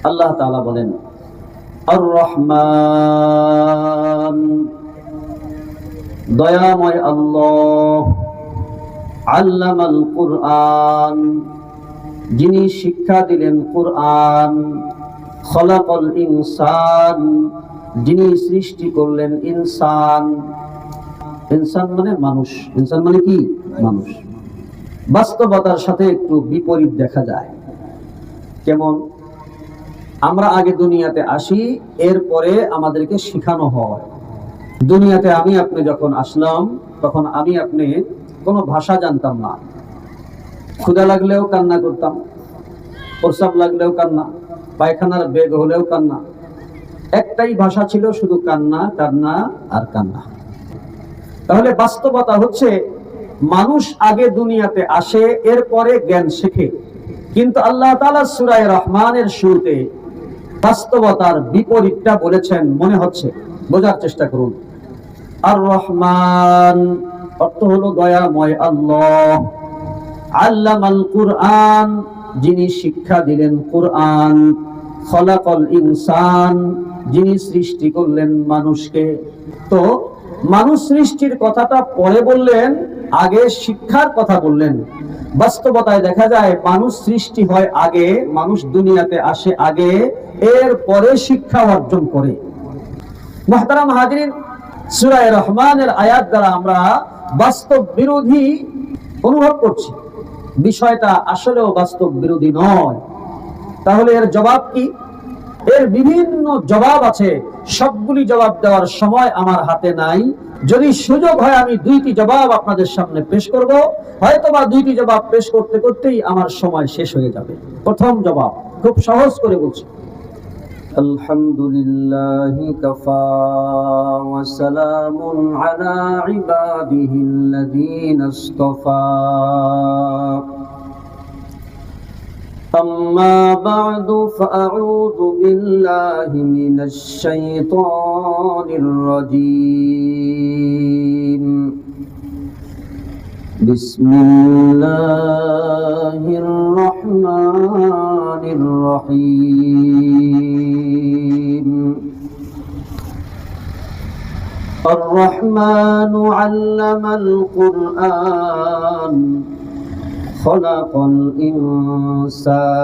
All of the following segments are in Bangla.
আল্লাহ তাআলা বলেন আর রহমান, দয়াময় আল্লাহ, আল্লামাল কুরআন, যিনি শিক্ষা দিলেন কুরআন, খলাকাল ইনসান, যিনি সৃষ্টি করলেন ইনসান। ইনসান মানে মানুষ। ইনসান মানে কি? মানুষ। বাস্তবতার সাথে একটু বিপরীত দেখা যায়। কেমন? আমরা আগে দুনিয়াতে আসি, এরপরে আমাদেরকে শেখানো হয়। দুনিয়াতে আমি আপনি যখন আসলাম, তখন আমি আপনি কোনো ভাষা জানতাম না। ক্ষুধা লাগলেও কান্না করতাম, প্রস্রাব লাগলেও কান্না, পায়খানার বেগ হলেও কান্না। একটাই ভাষা ছিল, শুধু কান্না, কান্না আর কান্না। তাহলে বাস্তবতা হচ্ছে মানুষ আগে দুনিয়াতে আসে, এরপরে জ্ঞান শেখে। কিন্তু আল্লাহ তাআলা সূরা রহমানের শুরুতে বাস্তবতার বিপরীতটা বলেছেন। মনে হচ্ছে, বোঝার চেষ্টা করুন। আর রহমান অর্থ হলো দয়াময় আল্লাহ, আল্লামাল কুরআন, যিনি শিক্ষা দিলেন কুরআন, খলাকাল ইনসান, যিনি সৃষ্টি করলেন মানুষকে। তো মানুষ সৃষ্টির কথাটা পরে বললেন, আগে শিক্ষার কথা বললেন। বাস্তবতায় দেখা যায় মানুষ সৃষ্টি হয় আগে, মানুষ দুনিয়াতে আসে আগে, এরপরে শিক্ষা অর্জন করে। মুহতারাম হাজিরিন, সূরা রহমানের আয়াত দ্বারা আমরা বাস্তব বিরোধী অনুভব করছি। বিষয়টা আসলেও বাস্তব বিরোধী নয়। তাহলে এর জবাব কি? এর বিভিন্ন জবাব আছে। সবগুলি জবাব দেওয়ার সময় আমার হাতে নাই। যদি সুযোগ হয় আমি দুইটি জবাব আপনাদের সামনে পেশ করব। হয়তোবা দুইটি জবাব পেশ করতে করতেই আমার সময় শেষ হয়ে যাবে। প্রথম জবাব খুব সহজ করে বলছি। আলহামদুলিল্লাহি কাফা ওয়া সালামুন আলা ইবাদিহিল্লাযীনা ইসতাফা। أما بعد فأعوذ بالله من الشيطان الرجيم. بسم الله الرحمن الرحيم. الرحمن علم القرآن خلق الإنسان.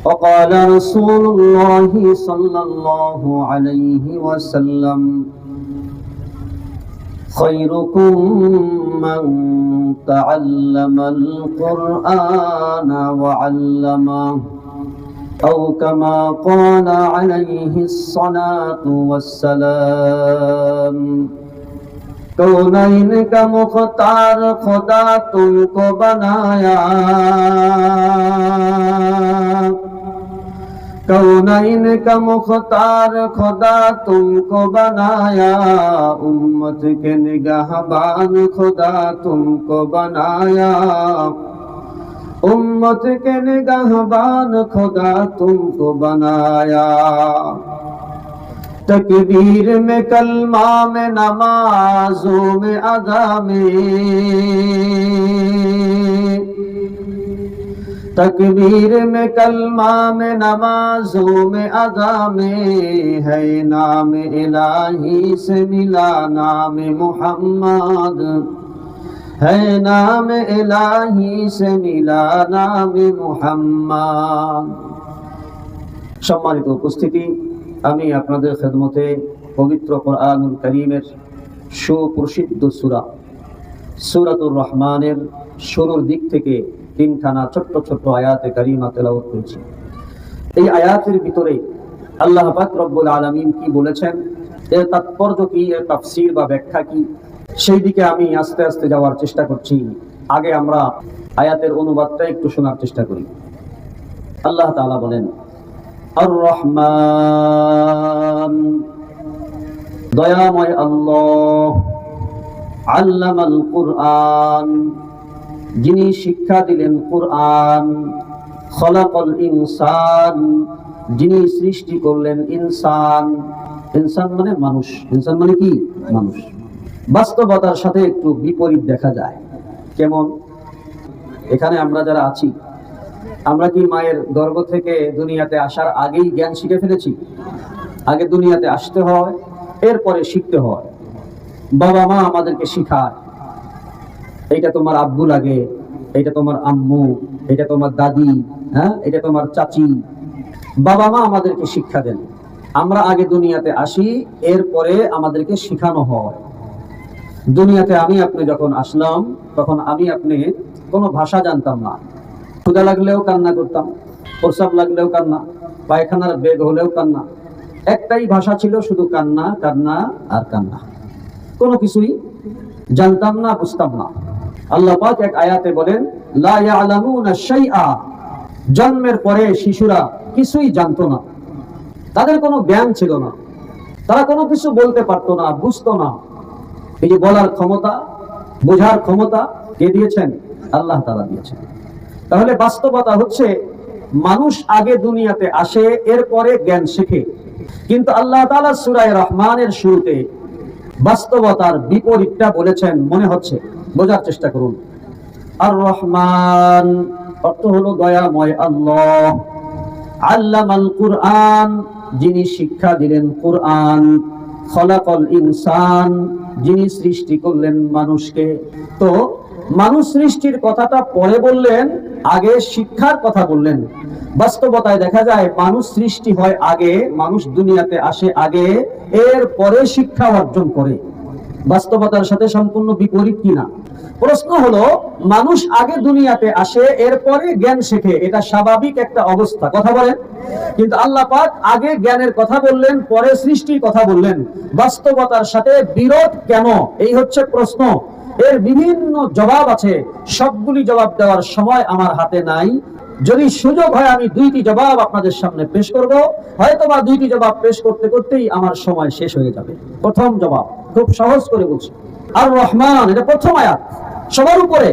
وقال رسول الله صلى الله عليه وسلم خيركم من تعلم القرآن وعلمه أو كما قال عليه الصلاة والسلام. कौनैन का मुख्तार खुदा तुमको बनाया, कौनैन का मुख्तार खुदा तुमको बनाया, उम्मत के निगाहबान खुदा तुमको बनाया, उम्मत के निगाहबान खुदा तुमको बनाया। तकबीर में कलमा में नमाजों में अदा में, तकबीर में कलमा में नमाजों में अदा में, है नाम इलाही से मिला नाम मुहम्मद, है नाम इलाही से मिला नाम मुहम्मद। সম্মানিত উপস্থিতি, আমি আপনাদের খেদমতে পবিত্র কোরআনুল কারীমের সুপ্রসিদ্ধ সূরা সূরাতুর রহমানের শুরুর দিক থেকে তিনখানা ছোট্ট ছোট্ট আয়াতে কারিমা তেলাওয়াত করেছি। এই আয়াতের ভিতরে আল্লাহ পাক রব্বুল আলামিন কি বলেছেন, এর তাৎপর্য কি, এর তাফসীর বা ব্যাখ্যা কি, সেই দিকে আমি আস্তে আস্তে যাওয়ার চেষ্টা করছি। আগে আমরা আয়াতের অনুবাদটা একটু শোনার চেষ্টা করি। আল্লাহ তাআলা বলেন, আর রহমান, দয়াময় আল্লাহ, আল্লামাল কুরআন, যিনি শিক্ষা দিলেন কুরআন, খলাকাল ইনসান, যিনি সৃষ্টি করলেন ইনসান। ইনসান মানে মানুষ। ইনসান মানে কি? মানুষ। বাস্তবতার সাথে একটু বিপরীত দেখা যায়। কেমন? এখানে আমরা যারা আছি, আমরা কি মায়ের গর্ভ থেকে দুনিয়াতে আসার আগেই জ্ঞান শিখে ফেলেছি? আগে দুনিয়াতে আসতে হয়, এরপরে শিখতে হয়। বাবা মা আমাদেরকে শিখায়, এইটা তোমার আব্বু লাগে, এটা তোমার আম্মু, এটা তোমার দাদি, হ্যাঁ, এটা তোমার চাচি। বাবা মা আমাদেরকে শিক্ষা দেন। আমরা আগে দুনিয়াতে আসি, এরপরে আমাদেরকে শিখানো হয়। দুনিয়াতে আমি আপনি যখন আসলাম, তখন আমি আপনি কোনো ভাষা জানতাম না। ক্ষুধা লাগলেও কান্না করতাম, প্রস্রাব লাগলেও কান্না, পায়খানার বেগ হলেও কান্না। একটাই ভাষা ছিল, শুধু কান্না, কান্না আর কান্না। কোনো কিছুই জানতাম না, বুঝতাম না। আল্লাহ পাক এক আয়াতে বলেন, লা ইয়ালামুনা শাইআ। জন্মের পরে শিশুরা কিছুই জানতো না, তাদের কোনো জ্ঞান ছিল না, তারা কোনো কিছু বলতে পারতো না, বুঝতো না। এই যে বলার ক্ষমতা, বোঝার ক্ষমতা কে দিয়েছেন? আল্লাহ তাআলা দিয়েছেন। তাহলে বাস্তবতা হচ্ছে, মানুষ আগে দুনিয়াতে আসে, এরপরে জ্ঞান শেখে। কিন্তু আল্লাহ তাআলা সূরা রহমানের শুরুতে বাস্তবতার বিপরীতটা বলেছেন মনে হচ্ছে। বোঝার চেষ্টা করুন। আর রহমান অর্থ হলো দয়াময় আল্লাহ। আল্লামাল কুরআন, যিনি শিক্ষা দিলেন কুরআন। খলাকাল ইনসান, যিনি সৃষ্টি করলেন মানুষকে। তো মানুষ সৃষ্টির কথাটা পরে বললেন, আগে শিক্ষার কথা বললেন। বাস্তবতায় দেখা যায় মানুষ সৃষ্টি হয় আগে, মানুষ দুনিয়াতে আসে আগে, এরপরে শিক্ষা অর্জন করে। বাস্তবতার সাথে সম্পূর্ণ বিপরীত কিনা? প্রশ্ন হলো, মানুষ আগে দুনিয়াতে আসে, এরপরে জ্ঞান শেখে, এটা স্বাভাবিক একটা অবস্থা। কথা বলেন। কিন্তু আল্লাহ পাক আগে জ্ঞানের কথা বললেন, পরে সৃষ্টির কথা বললেন। বাস্তবতার সাথে বিরোধ কেন? এই হচ্ছে প্রশ্ন। এর বিভিন্ন জবাব আছে, সবগুলি জবাব দেওয়ার সময় আমার হাতে নাই। যদি সুযোগ হয় আমি দুইটি জবাব আপনাদের সামনে পেশ করব, হয়তো বা দুইটি জবাব পেশ করতে করতেই আমার সময় শেষ হয়ে যাবে। প্রথম জবাব খুব সহজ করে বলছি। আর রহমান, এটা প্রথম আয়াত, সবার উপরে।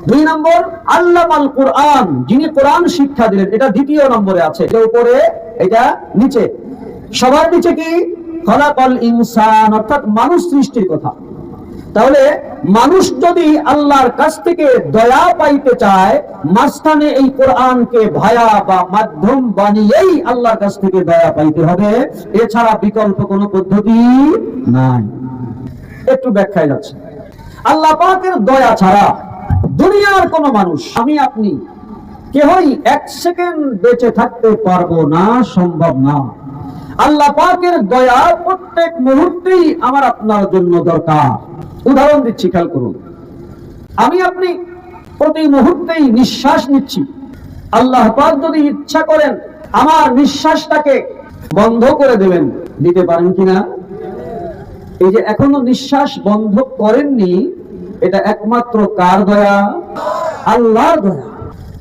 2 নম্বর, আল্লামাল কুরআন, যিনি কোরআন শিক্ষা দিলেন, এটা দ্বিতীয় নম্বরে আছে। এটা উপরে, এটা নিচে। সবার নিচে কি? খলাকাল ইনসান, অর্থাৎ মানুষ সৃষ্টির কথা। তাহলে মানুষ যদি আল্লাহর কাছ থেকে দয়া পাইতে চায়, মাঝখানে এই কোরআনকে ভায়া বা মাধ্যম বানিয়েই আল্লাহর কাছ থেকে দয়া পাইতে হবে। এছাড়া বিকল্প কোনো পদ্ধতি নাই। একটু ব্যাখ্যায় যাচ্ছে। আল্লাহ পাকের দয়া ছাড়া দুনিয়ার কোনো মানুষ, আমি আপনি কেউই 1 সেকেন্ড বেঁচে থাকতে পারবো না, সম্ভব না। আল্লাহ পাকের দয়া প্রত্যেক মুহূর্তেই আমার আপনার জন্য দরকার। উদাহরণ দিচ্ছি, খেয়াল করুন। আমি আপনি প্রতি মুহূর্তেই নিঃশ্বাস নিচ্ছি। আল্লাহ পাক যদি ইচ্ছা করেন আমার নিঃশ্বাসটাকে বন্ধ করে দেবেন, দিতে পারেন কিনা? এই যে এখনো নিঃশ্বাস বন্ধ করেননি, এটা একমাত্র কার দয়া? আল্লাহর দয়া।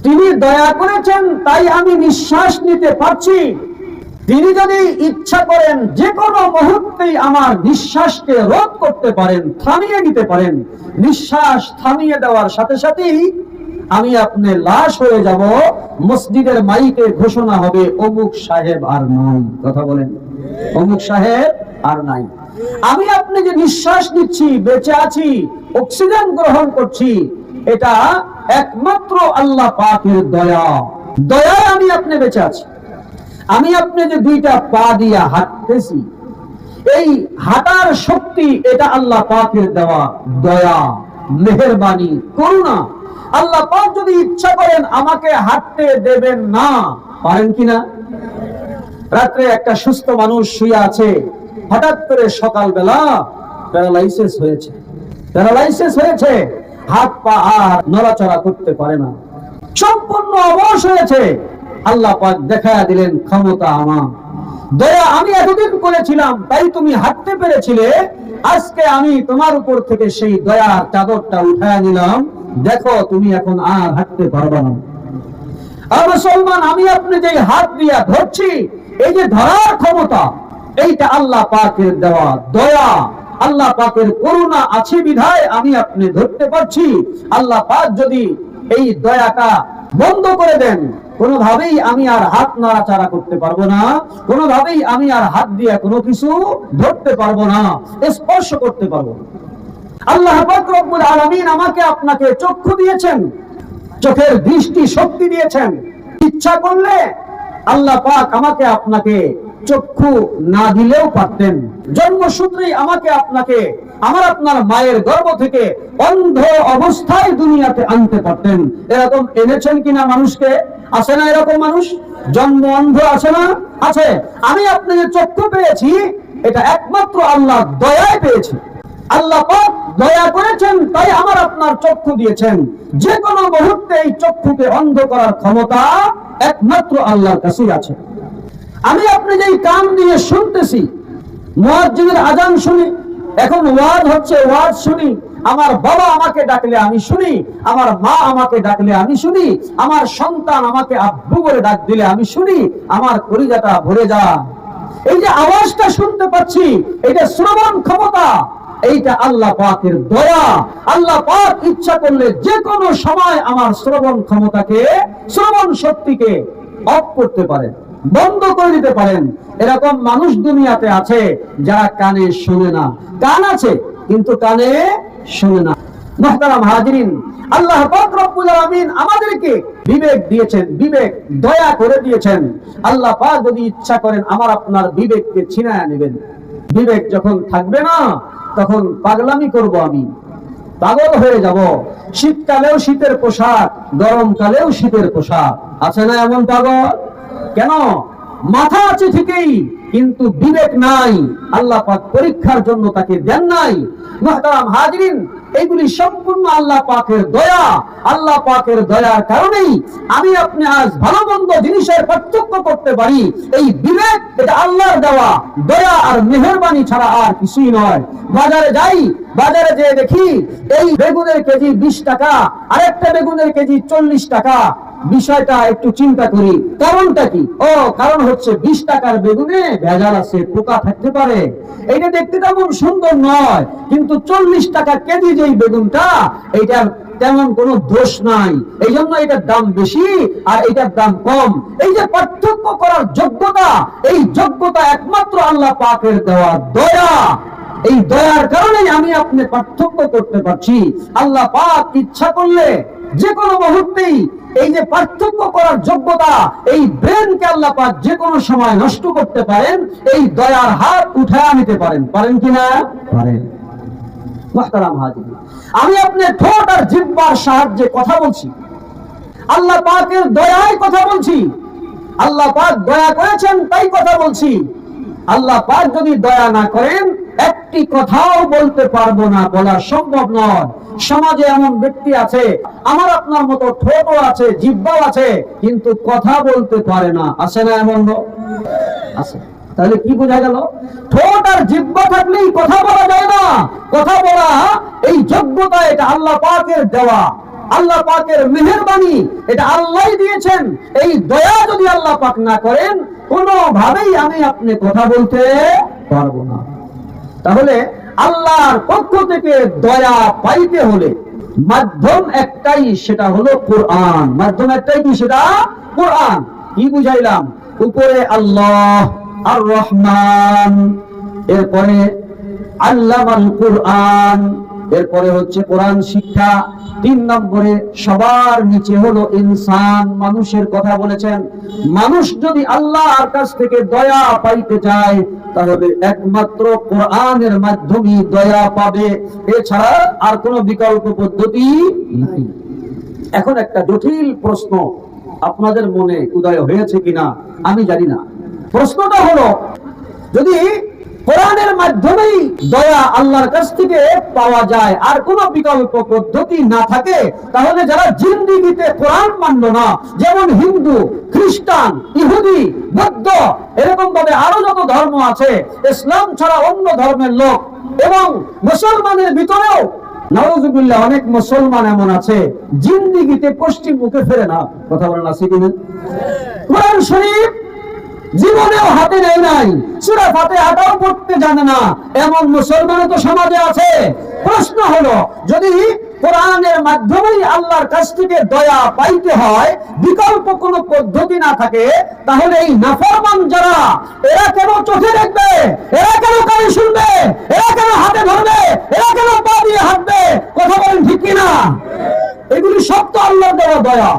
তিনি দয়া করেছেন, তাই আমি নিঃশ্বাস নিতে পারছি। তিনি যদি ইচ্ছা করেন যে কোনো মুহূর্তেই আমার নিঃশ্বাসকে রোধ করতে পারেন, থামিয়ে দিতে পারেন। নিঃশ্বাস থামিয়ে দেওয়ার সাথে সাথেই আমি আপনি লাশ হয়ে যাব। মসজিদের মাইকে ঘোষণা হবে, অমুক সাহেব আর নাই। কথা বলেন, অমুক সাহেব আর নাই। আমি আপনি যে নিঃশ্বাস নিচ্ছি, বেঁচে আছি, অক্সিজেন গ্রহণ করছি, এটা একমাত্র আল্লাহ পাকের দয়া। দয়ায় আমি আপনি বেঁচে আছি। আমি আপনি যে 2টা পা দিয়া হাঁটতেছি, এই হাঁটার শক্তি, এটা আল্লাহ পাকের দেওয়া দয়া, মেহেরবানি, করুণা। আল্লাহ পাক যদি ইচ্ছা করেন আমাকে হাঁটতে দেবেন না, পারেন কিনা? রাত্রে একটা সুস্থ মানুষ শুয়ে আছে, হঠাৎ করে সকালবেলা প্যারালাইসিস হয়েছে, হাত পা আর নড়াচড়া করতে পারে না, সম্পূর্ণ অবশ হয়েছে। আল্লাহ পাক দেখায়া দিলেন, ক্ষমতা আমার, দয়া আমি এতদিন করেছিলাম, তাই তুমি হাঁটতে পেরেছিলে। আজকে আমি তোমার উপর থেকে সেই দয়ার চাদরটা উঠায়া নিলাম, দেখো তুমি এখন আর হাঁটতে পারবে না। আর মুসলমান, আমি আপনি যে হাত দিয়া ধরছি, এই যে ধরার ক্ষমতা, এইটা আল্লাহ পাকের দেওয়া দয়া। আল্লাহ পাকের করুণা আছে বিধায় আমি আপনি ধরতে পারছি। আল্লাহ পাক যদি এই দয়াটা বন্ধ করে দেন, কোনোভাবেই আমি আর হাত নাড়াচাড়া করতে পারবো না, কোনোভাবেই আমি আর হাত দিয়ে কোনো কিছু ধরতে পারবো না, স্পর্শ করতে পারবো না। আল্লাহ পাক রব্বুল আলামিন আমাকে আপনাকে চক্ষু দিয়েছেন, চোখের দৃষ্টি শক্তি দিয়েছেন। ইচ্ছা করলে আল্লাহ পাক আমাকে আপনাকে চক্ষু না দিলেও পারতেন। জন্মসূত্রেই আমাকে আপনাকে আমার আপনার মায়ের গর্ভ থেকে অন্ধ অবস্থায় দুনিয়াতে আনতে পারতেন। এরকম এনেছেন কিনা মানুষকে? আছে না এরকম মানুষ? জন্ম অন্ধ আছে না? আছে। আমি আপনাকে চক্ষু পেয়েছি, এটা একমাত্র আল্লাহ দয়ায় পেয়েছি। আল্লাহ পাক দয়া করেছেন, তাই আমার আপনার চক্ষু দিয়েছেন। যে কোনো মুহূর্তে এই চক্ষুকে অন্ধ করার ক্ষমতা একমাত্র আল্লাহর কাছেই আছে। আমি আপনি যেই কান দিয়ে শুনতেছি, মুয়াজ্জিনের আজান শুনি, এখন ওয়াজ হচ্ছে, ওয়াজ শুনি, আমার বাবা আমাকে ডাকলে আমি শুনি, আমার মা আমাকে ডাকলে আমি শুনি, আমার সন্তান আমাকে আব্বু বলে ডাক দিলে আমি শুনি, আমার কলিজাটা ভরে যায়। এই যে আওয়াজটা শুনতে পাচ্ছি, এটা শ্রবণ ক্ষমতা, এইটা আল্লাহ পাকের দয়া। আল্লাহ পাক ইচ্ছা করলে যে কোনো সময় আমার শ্রবণ ক্ষমতাকে, শ্রবণ শক্তিকে অফ করতে পারেন, বন্ধ করে দিতে পারেন। এরকম মানুষ দুনিয়াতে আছে যারা কানে শোনে না। কান আছে কিন্তু কানে শোনে না। মুহতারাম হাজিরিন, আল্লাহ পাক রব্বুল আলামিন আমাদেরকে বিবেক দিয়েছেন, বিবেক দয়া করে দিয়েছেন। আল্লাহ পাক যদি ইচ্ছা করেন আমার আপনার বিবেককে ছিনায় নেবেন। বিবেক যখন থাকবে না, তখন পাগলামি করব, আমি পাগল হয়ে যাব। শীতকালেও শীতের পোশাক, গরমকালেও শীতের পোশাক। আছে না এমন পাগল? কেন? মাথা আছে ঠিকই, কিন্তু বিবেক নাই। আল্লাহ পাক পরীক্ষার জন্য তাকে দেন নাই। মুহতারাম হাজিরিন, এইগুলি সম্পূর্ণ আল্লাহ পাকের দয়া। আল্লাহ পাকের দয়ার কারণেই আমি আপনি আজ ভালো মন্দ জিনিসের পার্থক্য করতে পারি। এই বিবেক, এটা আল্লাহর দেওয়া দয়া আর মেহেরবানি ছাড়া আর কিছুই নয়। বাজারে যাই, বাজারে যেয়ে দেখি এই বেগুনের কেজি 20 টাকা, আরেকটা বেগুনের কেজি 40 টাকা। বিষয়টা একটু চিন্তা করি, কারণটা কি? কারণ হচ্ছে 20 টাকার বেগুনে ভেজাল আছে, পোকা থাকতে পারে। এইটা দেখতে তেমন সুন্দর নয়, কিন্তু 40 টাকা কেজি যেই বেগুনটা, এইটার তেমন কোনো দোষ নাই, এই জন্য এটার দাম বেশি আর এটার দাম কম। এই যে পার্থক্য করার যোগ্যতা, এই যোগ্যতা একমাত্র আল্লাহ পাকের দেওয়া দয়া। এই দয়ার কারণেই আমি আপনি পার্থক্য করতে পারছি। আল্লাহ পাক ইচ্ছা করলে যে কোনো মুহূর্তেই এই যে পার্থক্য করার যোগ্যতা, এই ব্রেনকে আল্লাহ পাক যে কোনো সময় নষ্ট করতে পারেন। এই দয়ার হাত উঠায় নিতে পারেন। পারেন কিনা? পারেন। মুহতারাম হাজিরিন, আমি আপনি ঠোঁট আর জিহ্বার সাহায্যে কথা বলছি, আল্লাহ পাকের দয়ায় কথা বলছি। আল্লাহ পাক দয়া করেছেন তাই কথা বলছি। আল্লাহ পাক যদি দয়া না করেন, একটি কথাও বলতে পারবো না, বলা সম্ভব নয়। সমাজে এমন ব্যক্তি আছে, আমার আপনার মতো ঠোঁটও আছে, জিহ্বাও আছে, কিন্তু কথা বলতে পারে না। আছে না এমন লোক? আছে। তাহলে কি বোঝা গেল? ঠোঁট আর জিহ্বা থাকলেই কথা বলা যায় না। কথা বলা এই যোগ্যতা, এটা আল্লাহ পাকের দেওয়া, আল্লাহ পাকের মেহেরবানি, এটা আল্লাহ দিয়েছেন। এই দয়া যদি আল্লাহ পাক না করেন, কোনোভাবেই আমি আপনি কথা বলতে পারবো না। তাহলে আল্লাহর পক্ষ থেকে দয়া পাইতে হলে মাধ্যম একটাই, সেটা হলো কোরআন। মাধ্যম একটাই, কি সেটা? কোরআন। কি বুঝাইলাম? উপরে আল্লাহ আর রহমান, এরপরে আল্লামাল কোরআন, এরপরে হচ্ছে কোরআন শিক্ষা, 3 নম্বরে সবার নিচে হলো ইনসান, মানুষের কথা বলেছেন। মানুষ যদি আল্লাহর কাছ থেকে দয়া পাইতে চায়, তাহলে একমাত্র কোরআনের মাধ্যমে দয়া পাবে, এছাড়া আর কোনো বিকল্প পদ্ধতি নাই। এখন একটা জটিল প্রশ্ন আপনাদের মনে উদয় হয়েছে কিনা আমি জানি না। প্রশ্নটা হলো, যদি কোরআনের মাধ্যমেই দয়া আল্লাহর কাছ থেকে পাওয়া যায়, আর কোনো বিকল্প পদ্ধতি না থাকে, তাহলে যারা জিন্দেগিতে কোরআন মানলো না, যেমন হিন্দু, খ্রিস্টান, ইহুদি, বৌদ্ধ, এরকম ভাবে আরো যত ধর্ম আছে, ইসলাম ছাড়া অন্য ধর্মের লোক, এবং মুসলমানের ভিতরেও নাউযুবিল্লাহ অনেক মুসলমান এমন আছে জিন্দেগিতে পশ্চিম মুখে ফেরে না। কথা বলেন, আছে কিনা? কোরআন শরীফ জীবনেও হাতে নেয় নাই, সূরা ফাতিহাটাও পড়তে জানে না, এমন মুসলমান তো সমাজে আছে। প্রশ্ন হলো, যদি কোরআনের মাধ্যমেই আল্লাহর কাছ থেকে দয়া পাইতে হয়, বিকল্প কোনো পদ্ধতি না থাকে, তাহলে এই নাফরমান যারা, এরা কেন চোখে দেখবে, এরা কেন কানে শুনবে, এরা কেন হাতে ধরবে, এরা কেন পা দিয়ে হাঁটবে? কথা বলেন ঠিক কিনা? এগুলি সব তো আল্লাহর দেওয়া দয়া।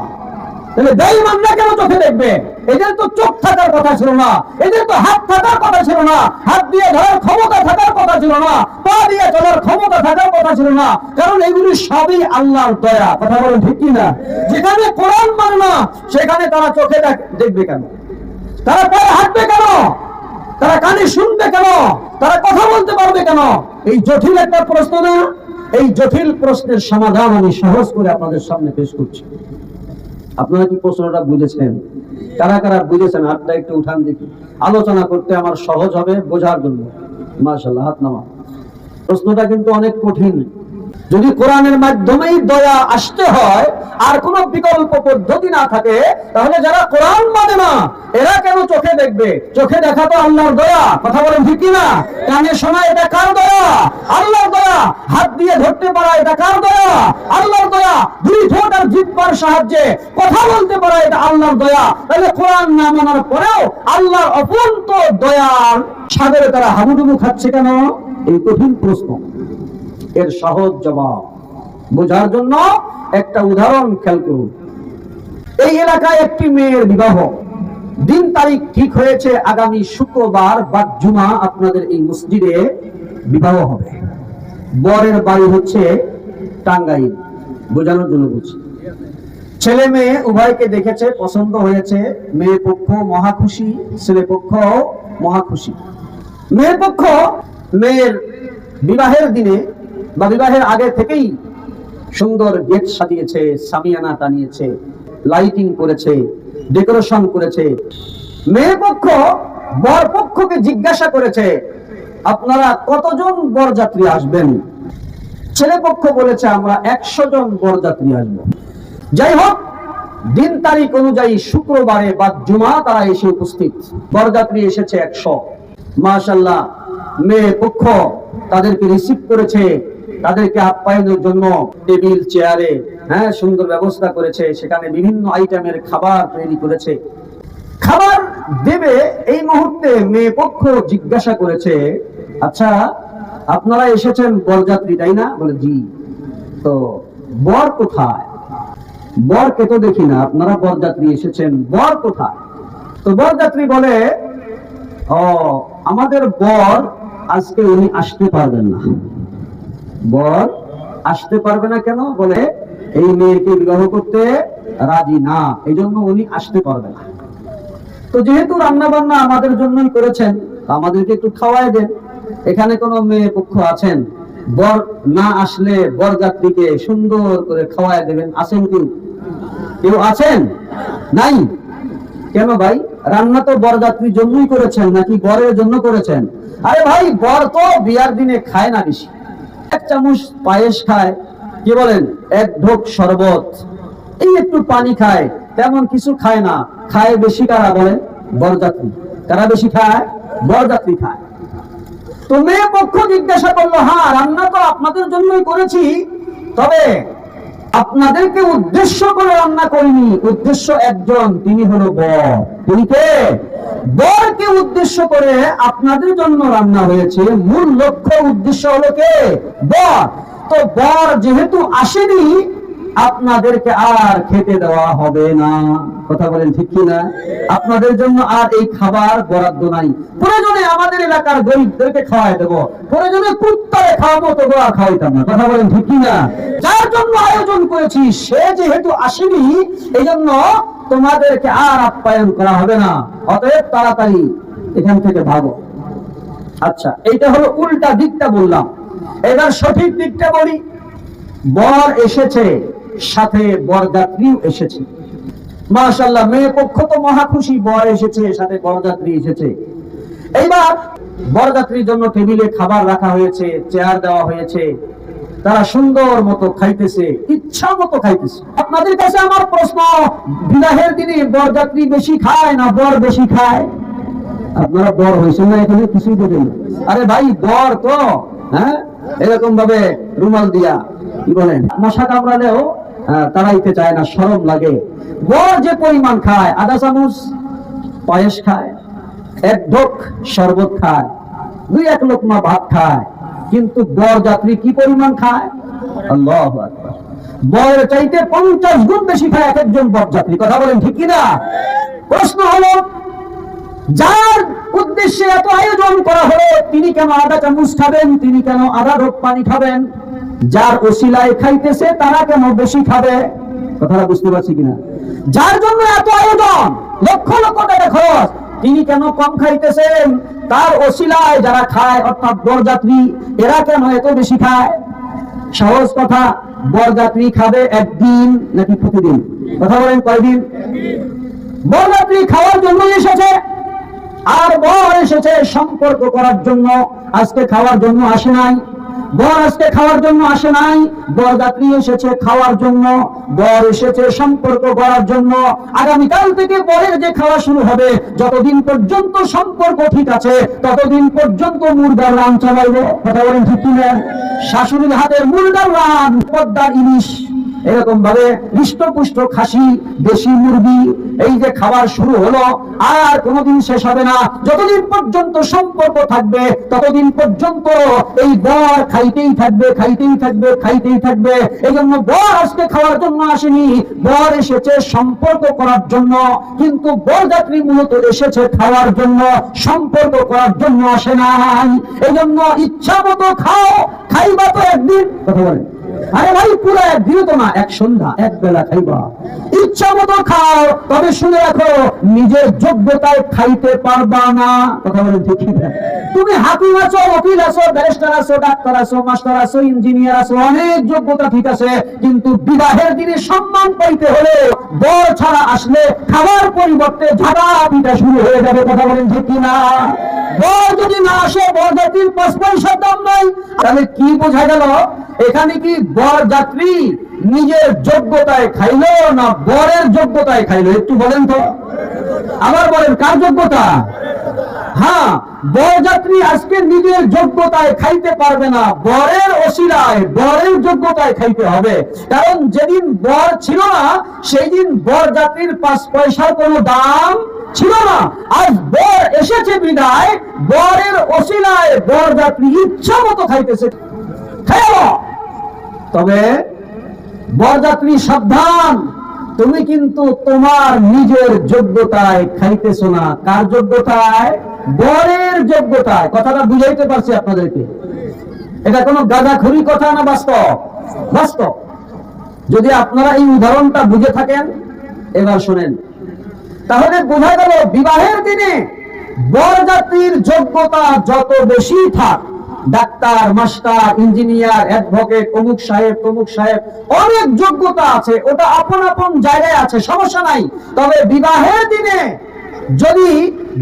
তাহলে বেঈমানরা কেন চোখে দেখবে? এদের তো চোখ থাকার কথা ছিল না, এদের তো হাত থাকার কথা ছিল না, হাত দিয়ে ধরার ক্ষমতা থাকার কথা ছিল না, পা দিয়ে চলার ক্ষমতা থাকার কথা ছিল না, কারণ এগুলি সবই আল্লাহর দয়া। কথা বলেন ঠিক কি না? যেখানে কোরআন মানে না সেখানে তারা চোখে দেখবে কেন? তারা পায়ে হাঁটবে কেন? তারা কানে শুনবে কেন? তারা কথা বলতে পারবে কেন? এই জটিল একটা প্রশ্ন না? এই জটিল প্রশ্নের সমাধান আমি সহজ করে আপনাদের সামনে পেশ করছি। আপনারা কি প্রশ্নটা বুঝেছেন? কারা কারা বুঝেছেন হাতটা একটু উঠান দেখি, আলোচনা করতে আমার সহজ হবে বোঝার জন্য। মাশাআল্লাহ, হাত নামা। প্রশ্নটা কিন্তু অনেক কঠিন। যদি কোরআনের মাধ্যমেই দয়া আসতে হয় আর কোনো বিকল্প পদ্ধতি না থাকে, তাহলে যারা কোরআন মানে না এরা কেন চোখে দেখবে? চোখে দেখা তো আল্লাহর দয়া। কথা বলেন ঠিক কি না? কানে শোনা এটা কার দয়া? আল্লাহর দয়া। হাত দিয়ে ধরতে পারা এটা কার দয়া? আল্লাহর দয়া। দুই ঠোঁট আর জিহ্বার সাহায্যে কথা বলতে পারা এটা আল্লাহর দয়া। তাহলে কোরআন না মানার পরেও আল্লাহর অপূর্ব দয়ার সাগরে তারা হাবুডুবু খাচ্ছে কেন? এই কঠিন প্রশ্ন। এর সহজ জবাব বোঝার জন্য একটা উদাহরণ খেয়াল করুন। এই এলাকায় একটি মেয়ের বিবাহ, দিন তারিখ ঠিক হয়েছে আগামী শুক্রবার বা জুমা আপনাদের এই মসজিদে বিবাহ হবে। বরের বাড়ি হচ্ছে টাঙ্গাইল, বোঝানোর জন্য বলছি। ছেলে মেয়ে উভয়কে দেখেছে, পছন্দ হয়েছে। মেয়ে পক্ষ মহা খুশি, ছেলে পক্ষ মহা খুশি। মেয়ে পক্ষ মেয়ের বিবাহের দিনে বা বিবাহের আগে থেকেই সুন্দর গেট সাজিয়েছে, সামিয়ানা টানিয়েছে, লাইটিং করেছে, ডেকোরেশন করেছে। মেয়ে পক্ষ বর পক্ষকে জিজ্ঞাসা করেছে, আপনারা কতজন বরযাত্রী আসবেন? ছেলে পক্ষ বলেছে, আমরা 100 জন বরযাত্রী আসবো। যাই হোক, দিন তারিখ অনুযায়ী শুক্রবারে বা জুমা তারা এসে উপস্থিত। বরযাত্রী এসেছে 100। মাশাআল্লাহ, মেয়ে পক্ষ তাদেরকে রিসিভ করেছে, তাদেরকে আপ্যায়নের জন্য টেবিল চেয়ারে সুন্দর ব্যবস্থা করেছে। সেখানে বিভিন্ন আইটেমের খাবার তৈরি করেছে। খাবার দেবে এই মুহূর্তে মেয়ে পক্ষ জিজ্ঞাসা করেছে, আচ্ছা আপনারা এসেছেন বরযাত্রী তাই না? বলে জি। তো বর কোথায়? বরকে তো দেখি না, আপনারা বরযাত্রী এসেছেন, বর কোথায়? তো বরযাত্রী বলে, ও আমাদের বর আজকে উনি আসতে পারবেন না। বর আসতে পারবে না কেন? বলে এই মেয়েকে বিবাহ করতে রাজি না, এই জন্য উনি আসতে পারবে না। তো যেহেতু রান্না বান্না আমাদের জন্যই করেছেন, আমাদেরকে একটু খাওয়াই দেন। এখানে কোনো মেয়ে পক্ষ আছেন বর না আসলে বরযাত্রীকে সুন্দর করে খাওয়াই দেবেন? আছেন কি? কেউ আছেন? নাই। কেন ভাই? রান্না তো বরযাত্রীর জন্যই করেছেন নাকি বরের জন্য করেছেন? আরে ভাই, বর তো বিয়ার দিনে খায় না বেশি, 1 চামচ পায়েস খায়, কি বলেন, 1 ঢোক শরবত, এই একটু পানি খায়, তেমন কিছু খায় না। খায় বেশি কারা বলেন? বরযাত্রী। কারা বেশি খায়? বরযাত্রী খায়। তো মেয়ে পক্ষ জিজ্ঞাসা করলো, হ্যাঁ রান্না তো আপনাদের জন্যই করেছি, তবে আপনাদেরকে উদ্দেশ্য করে রান্না করিনি। উদ্দেশ্য একজন, তিনি হলো বর। তিনি কে? বরকে উদ্দেশ্য করে আপনাদের জন্য রান্না হয়েছে। মূল লক্ষ্য উদ্দেশ্য হলো কে? বর। তো বর যেহেতু আসেনি, আপনাদেরকে আর খেতে দেওয়া হবে না। কথা বলেন ঠিক কি না? আপনাদের জন্য আর এই খাবার বরাদ্দ নাই। প্রয়োজনে আমাদের এলাকার গরিবদেরকে খাওয়াই দেবো, প্রয়োজনে কুত্তারে খাওয়াবো, তবু আর খাওয়াইতাম না। কথা বলেন ঠিক কি না? যার জন্য আয়োজন করেছি সে যেহেতু আসেনি, এই জন্য তোমাদেরকে আর আপ্যায়ন করা হবে না। অতএব তাড়াতাড়ি এখান থেকে ভাগো। আচ্ছা, এইটা হলো উল্টা দিকটা বললাম। এবার সঠিক দিকটা বলি। বর এসেছে, সাথে বরযাত্রীও এসেছে। মাশাআল্লাহ, মেয়ে পক্ষ তো মহা খুশি, বর এসেছে, সাথে বরযাত্রী এসেছে। এইবার বরযাত্রীর জন্য টেবিলে খাবার রাখা হয়েছে, চেয়ার দেওয়া হয়েছে, তারা সুন্দর মতো খাইতেছে, ইচ্ছা মতো খাইতেছে। আপনাদের কাছে আমার প্রশ্ন, বিবাহের দিনে বরযাত্রী বেশি খায় না বর বেশি খায়? আপনারা বর হয়েছেন না, এখানে কিছুই বোঝেন না। আরে ভাই, বর তো এরকম ভাবে রুমাল দিয়া কি বলেন মশা কামড়ালেও তাড়াইতে চায় না, শরম লাগে। বর যে পরিমাণ খায়, 1/2 চামচ পায়েস খায়, 1 ঢোক শরবত খায়, 2-1 লোকমা ভাত খায়, কিন্তু বরযাত্রী কি পরিমাণ খায়? আল্লাহু আকবার। বরের চাইতে 50 গুণ বেশি খায় এক একজন বরযাত্রী। কথা বলেন ঠিক কিনা? প্রশ্ন হলো, যার উদ্দেশ্যে এত আয়োজন করা হলো তিনি কেন আধা চামচ খাবেন, তিনি কেন আধা ঢোক পানি খাবেন? যার ওসিলায় খাইতেছে তারা কেন বেশি খাবে? কথাটা বুঝতে পারছি কিনা? যার জন্য এত আয়োজন, লক্ষ লক্ষ টাকা খরচ, তিনি কেন কম খাইতেছেন? তার ওসিলায় যারা খায় অর্থাৎ বরযাত্রী, এরা কেন এত বেশি খায়? সহজ কথা, বরযাত্রী খাবে একদিন নাকি প্রতিদিন? কথা বলেন কয়দিন? বরযাত্রী খাওয়ার জন্য এসেছে, আর বর এসেছে সম্পর্ক করার জন্য। আজকে খাওয়ার জন্য আসে নাই, বর আজকে খাওয়ার জন্য আসে নাই, বরযাত্রী এসেছে খাওয়ার জন্য, বর এসেছে সম্পর্ক করার জন্য। আগামীকাল থেকে বরের যে খাওয়া শুরু হবে, যতদিন পর্যন্ত সম্পর্ক ঠিক আছে ততদিন পর্যন্ত মুরগার রান চালাইবে। কথা বলেন ঠিক কিনা? শাশুড়ির হাতের মুরগার রান, পদ্মার ইলিশ, এরকম ভাবে হৃষ্টপুষ্ট খাসি, দেশি মুরগি, এই যে খাবার শুরু হলো আর কোনোদিন শেষ হবে না। যতদিন পর্যন্ত সম্পর্ক থাকবে ততদিন পর্যন্ত এই বর খাইতেই থাকবে, খাইতেই থাকবে, খাইতেই থাকবে। এই জন্য বর আজকে খাওয়ার জন্য আসেনি, বর এসেছে সম্পর্ক করার জন্য। কিন্তু বরযাত্রী মূলত এসেছে খাওয়ার জন্য, সম্পর্ক করার জন্য আসে নাই। এই জন্য ইচ্ছা মতো খাও, খাইবা তো একদিন। কথা বলেন, আরে ভাই পুরো একদিন তো না, এক সন্ধ্যা এক বেলা খাইবা। ইচ্ছা মতো খাও, তবে শুনে রাখো নিজের যোগ্যতায় খাইতে পারবা না। কথা বলেন ঠিক না? তুমি হাকিম আছো, ওকিল আছো, ব্যারিস্টার আছো, ডাক্তার আছো, মাস্টার আছো, ইঞ্জিনিয়ার আছো, অনেক যোগ্যতা ঠিক আছে, কিন্তু বিবাহের দিনে সম্মান পাইতে হলে বর ছাড়া আসলে খাবার পরিবর্তে ঝাড়া পিটা শুরু হয়ে যাবে। কথা বলেন ঠিক কিনা? বর যদি না আসে, বরযাত্রীর 5 পয়সার দাম নাই। তাহলে কি বোঝা গেল? এখানে কি বরযাত্রী নিজের যোগ্যতায় খাইলো না বরের যোগ্যতায় খাইলো? একটু বলেন তো, আবার বলেন কার যোগ্যতা? হ্যাঁ, বরযাত্রী আজকে নিজের যোগ্যতায় খাইতে পারবে না, বরের ওসিলায়, বরের যোগ্যতায় খাইতে হবে। কারণ যেদিন বর ছিল না সেই দিন বরযাত্রীর 5 পয়সার কোনো দাম ছিল না। আজ বর এসেছে বিদায়, বরের ওসিলায় বরযাত্রী ইচ্ছা মতো খাইতেছে। তবে বরযাত্রী সাবধান, তুমি কিন্তু তোমার নিজের যোগ্যতায় খাইতেছো না। কার যোগ্যতায়? বরের যোগ্যতায়। কথাটা বুঝাইতে পারছি আপনাদেরকে? এটা কোনো গাঁজাখুরি কথা না, বাস্তব? বাস্তব। যদি আপনারা এই উদাহরণটা বুঝে থাকেন, এবার শোনেন, তাহলে বোঝা গেল বিবাহের দিনে বরযাত্রীর যোগ্যতা যত বেশি থাক, ডাক্তার, মাস্টার, ইঞ্জিনিয়ার, অ্যাডভোকেট, অমুক সাহেব, তমুক সাহেব, অনেক যোগ্যতা আছে, ওটা আপন আপন জায়গায় আছে, সমস্যা নাই। তবে বিবাহের দিনে যদি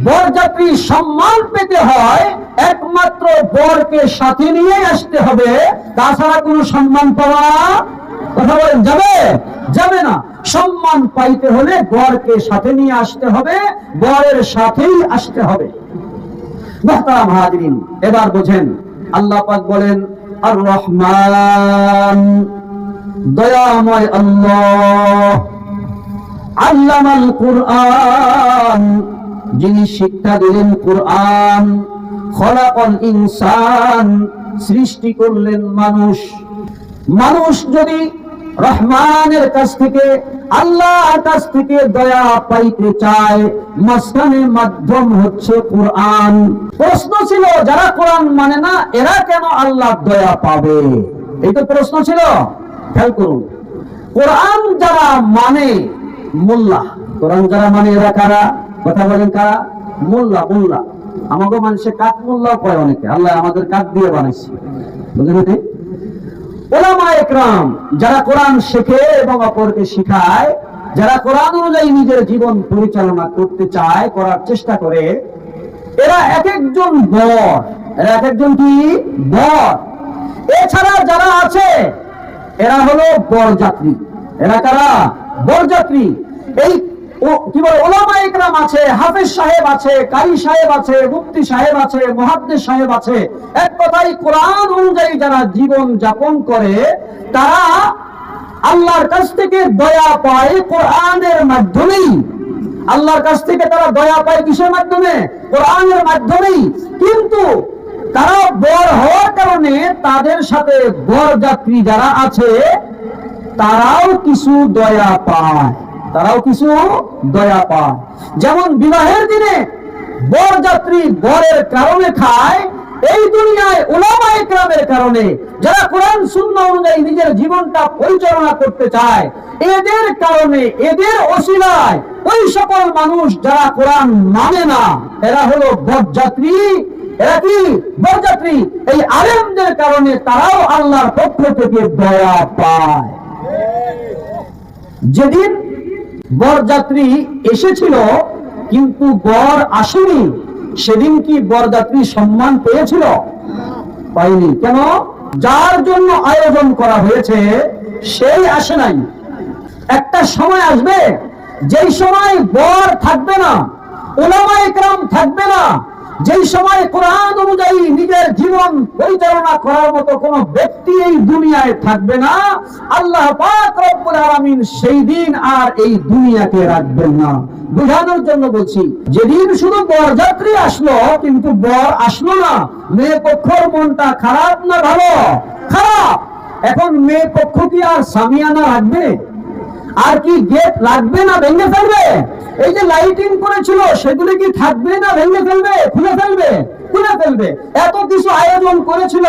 বরযাত্রী সম্মান পেতে হয়, একমাত্র বরকে সাথে নিয়ে আসতে হবে, তাছাড়া কোনো সম্মান পাওয়া, কথা বলেন, যাবে? যাবে না। সম্মান পাইতে হলে বরকে সাথে নিয়ে আসতে হবে, বরের সাথেই আসতে হবে। মুহতারাম হাজিরিন, এবার বোঝেন, আল্লাহ পাক বলেন আর রহমান, দয়াময় আল্লাহ, আল্লামাল কুরআন, যিনি শিক্ষা দিলেন কুরআন, খলাকাল ইনসান, সৃষ্টি করলেন মানুষ। মানুষ যদি রহমানের কাছ থেকে, আল্লাহর কাছ থেকে দয়া পাইতে চায়, মাঝখানের মাধ্যম হচ্ছে কোরআন। প্রশ্ন ছিল, যারা কোরআন মানে না এরা কেন আল্লাহর দয়া পাবে? এই তো প্রশ্ন ছিল। খেয়াল করুন, কোরআন যারা মানে, মোল্লা, কোরআন যারা মানে এরা কারা? কথা বলেন কারা? মোল্লা। মোল্লা আমাকে মানুষে কাঠ মোল্লা কয় অনেকে, আল্লাহ আমাদের কাঠ দিয়ে বানাইছে, বুঝলেন? ওলামা একরাম যারা কোরআন শেখে এবং অপরকে শিখায়, যারা কোরআন অনুযায়ী নিজের জীবন পরিচালনা করতে চায়, করার চেষ্টা করে, এরা এক একজন বর। এরা এক একজন কি? বর। এছাড়া যারা আছে এরা হলো বরযাত্রী। এরা কারা? বরযাত্রী। এই কি বলে, ওলামা ইকরাম আছে, হাফেজ সাহেব আছে, কারি সাহেব আছে, মুফতি সাহেব আছে, মুহাদ্দিস সাহেব আছে। এক কথায় কোরআন অনুযায়ী যারা জীবন যাপন করে, তারা আল্লাহর কাছ থেকে দয়া পায় কোরআনের মাধ্যমেই। আল্লাহর কাছ থেকে তারা দয়া পায় কিসের মাধ্যমে? কোরআনের মাধ্যমেই। কিন্তু তারা বর হওয়ার কারণে তাদের সাথে বরযাত্রী যারা আছে তারাও কিছু দয়া পায়, তারাও কিছু দয়া পায়। যেমন বিবাহের দিনে বরযাত্রী বরের কারণে খায়, এই দুনিয়ায় উলামায়ে কেরামের কারণে, যারা কোরআন সুন্নাহ অনুযায়ী নিজের জীবনটা পরিচালনা করতে চায়, এদের কারণে, এদের ওসিলায় ওই সকল মানুষ যারা কোরআন মানে না, এরা হলো বরযাত্রী। এরা কি বরযাত্রী? এই আলেমদের কারণে তারাও আল্লাহর পক্ষ থেকে দয়া পায়। যেদিন বরযাত্রী এসেছিল কিন্তু বর আসেনি, সেদিন কি বরযাত্রী সম্মান পেয়েছিল? পায়নি। কেন? যার জন্য আয়োজন করা হয়েছে সেই আসে নাই। একটা সময় আসবে যেই সময় বর থাকবে না, উলামায়ে কেরাম থাকবে না, যেই সময় কোরআন অনুযায়ী নিজের জীবন পরিচালনা করার মতো কোন ব্যক্তি এই দুনিয়ায় থাকবে না, আল্লাহ পাক রব্বুল আলামিন সেই দিন আর এই দুনিয়াকে রাখবেন না। বোঝানোর জন্য বলছি, যেদিন শুধু বরযাত্রী আসলো কিন্তু বর আসলো না, মেয়ে পক্ষের মনটা খারাপ না ভালো? খারাপ। এখন মেয়ে পক্ষ কি আর সামিয়ানা রাখবে? আর কি গেট লাগবে না ভেঙে ফেলবে? এই যে লাইটিং করেছিল সেগুলি কি থাকবে না ভেঙে ফেলবে? খুলে ফেলবে? খুলে ফেলবে। এত কিছু আয়োজন করেছিল,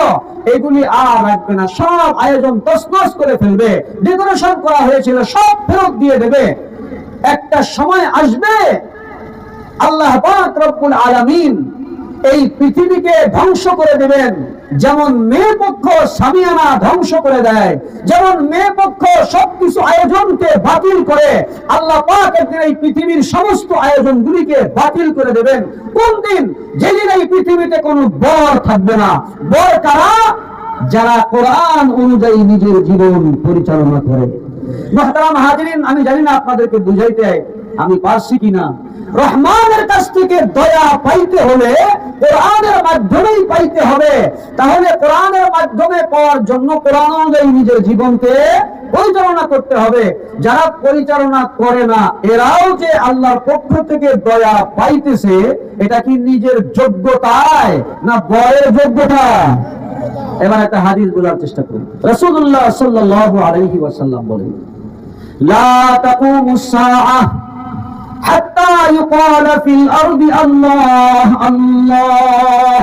এগুলি আর রাখবে না, সব আয়োজন তছনছ করে ফেলবে। ডেকোরেশন করা হয়েছিল সব ফেরত দিয়ে দেবে। একটা সময় আসবে আল্লাহ পাক রব্বুল আলামিন এই পৃথিবীকে ধ্বংস করে দেবেন, যেমন মেয়ে পক্ষ সামিয়ানা ধ্বংস করে দেয়, যেমন মেয়ে পক্ষ সবকিছু আয়োজনকে বাতিল করে, আল্লাহ পাক একদিন এই পৃথিবীর সমস্ত আয়োজনগুলিকে বাতিল করে দেবেন। কোন দিন? যেদিন এই পৃথিবীতে কোনো বর থাকবে না। বর কারা? যারা কোরআন অনুযায়ী নিজের জীবন পরিচালনা করে। মুহতারাম হাজিরিন, আমি জানি না আপনাদেরকে বুঝাইতে আমি পারছি কিনা। রহমানের কাছ থেকে দয়া পাইতে হলে কোরআনের মাধ্যমেই পাইতে হবে। তাহলে কোরআনের মাধ্যমে পাওয়ার জন্য কোরআন অনুযায়ী নিজের জীবনকে পরিচালনা করতে হবে। যারা পরিচালনা করে না, এরাও যে আল্লাহর পক্ষ থেকে দয়া পাইতেছে, এটা কি নিজের যোগ্যতায় না বরের যোগ্যতা? এবার একটা হাদিস বলার চেষ্টা করি। রাসূলুল্লাহ সাল্লাল্লাহু আলাইহি ওয়াসাল্লাম বলেন, লা তাকুমুস সাআহ হাত্তা ইউকাল ফিল আরদি আল্লাহ আল্লাহ,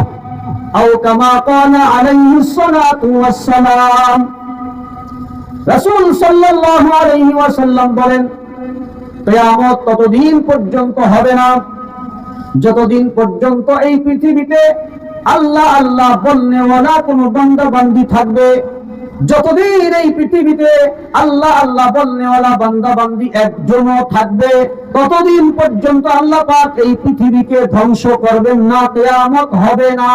আও কামা ক্বালা আলাইহিস সালাতু ওয়াস সালাম। রাসূল সাল্লাল্লাহু আলাইহি ওয়াসাল্লাম বলেন, কিয়ামত ততদিন পর্যন্ত হবে না যতদিন পর্যন্ত এই পৃথিবীতে আল্লাহ আল্লাহ বলনেওয়ালা কোন বান্দা বান্দি থাকবে। যতদিন এই পৃথিবীতে আল্লাহ আল্লাহ বলনেওয়ালা বান্দা বান্দি একজনও থাকবে, ততদিন পর্যন্ত আল্লাহ পাক এই পৃথিবীকে ধ্বংস করবেন না, কিয়ামত হবে না।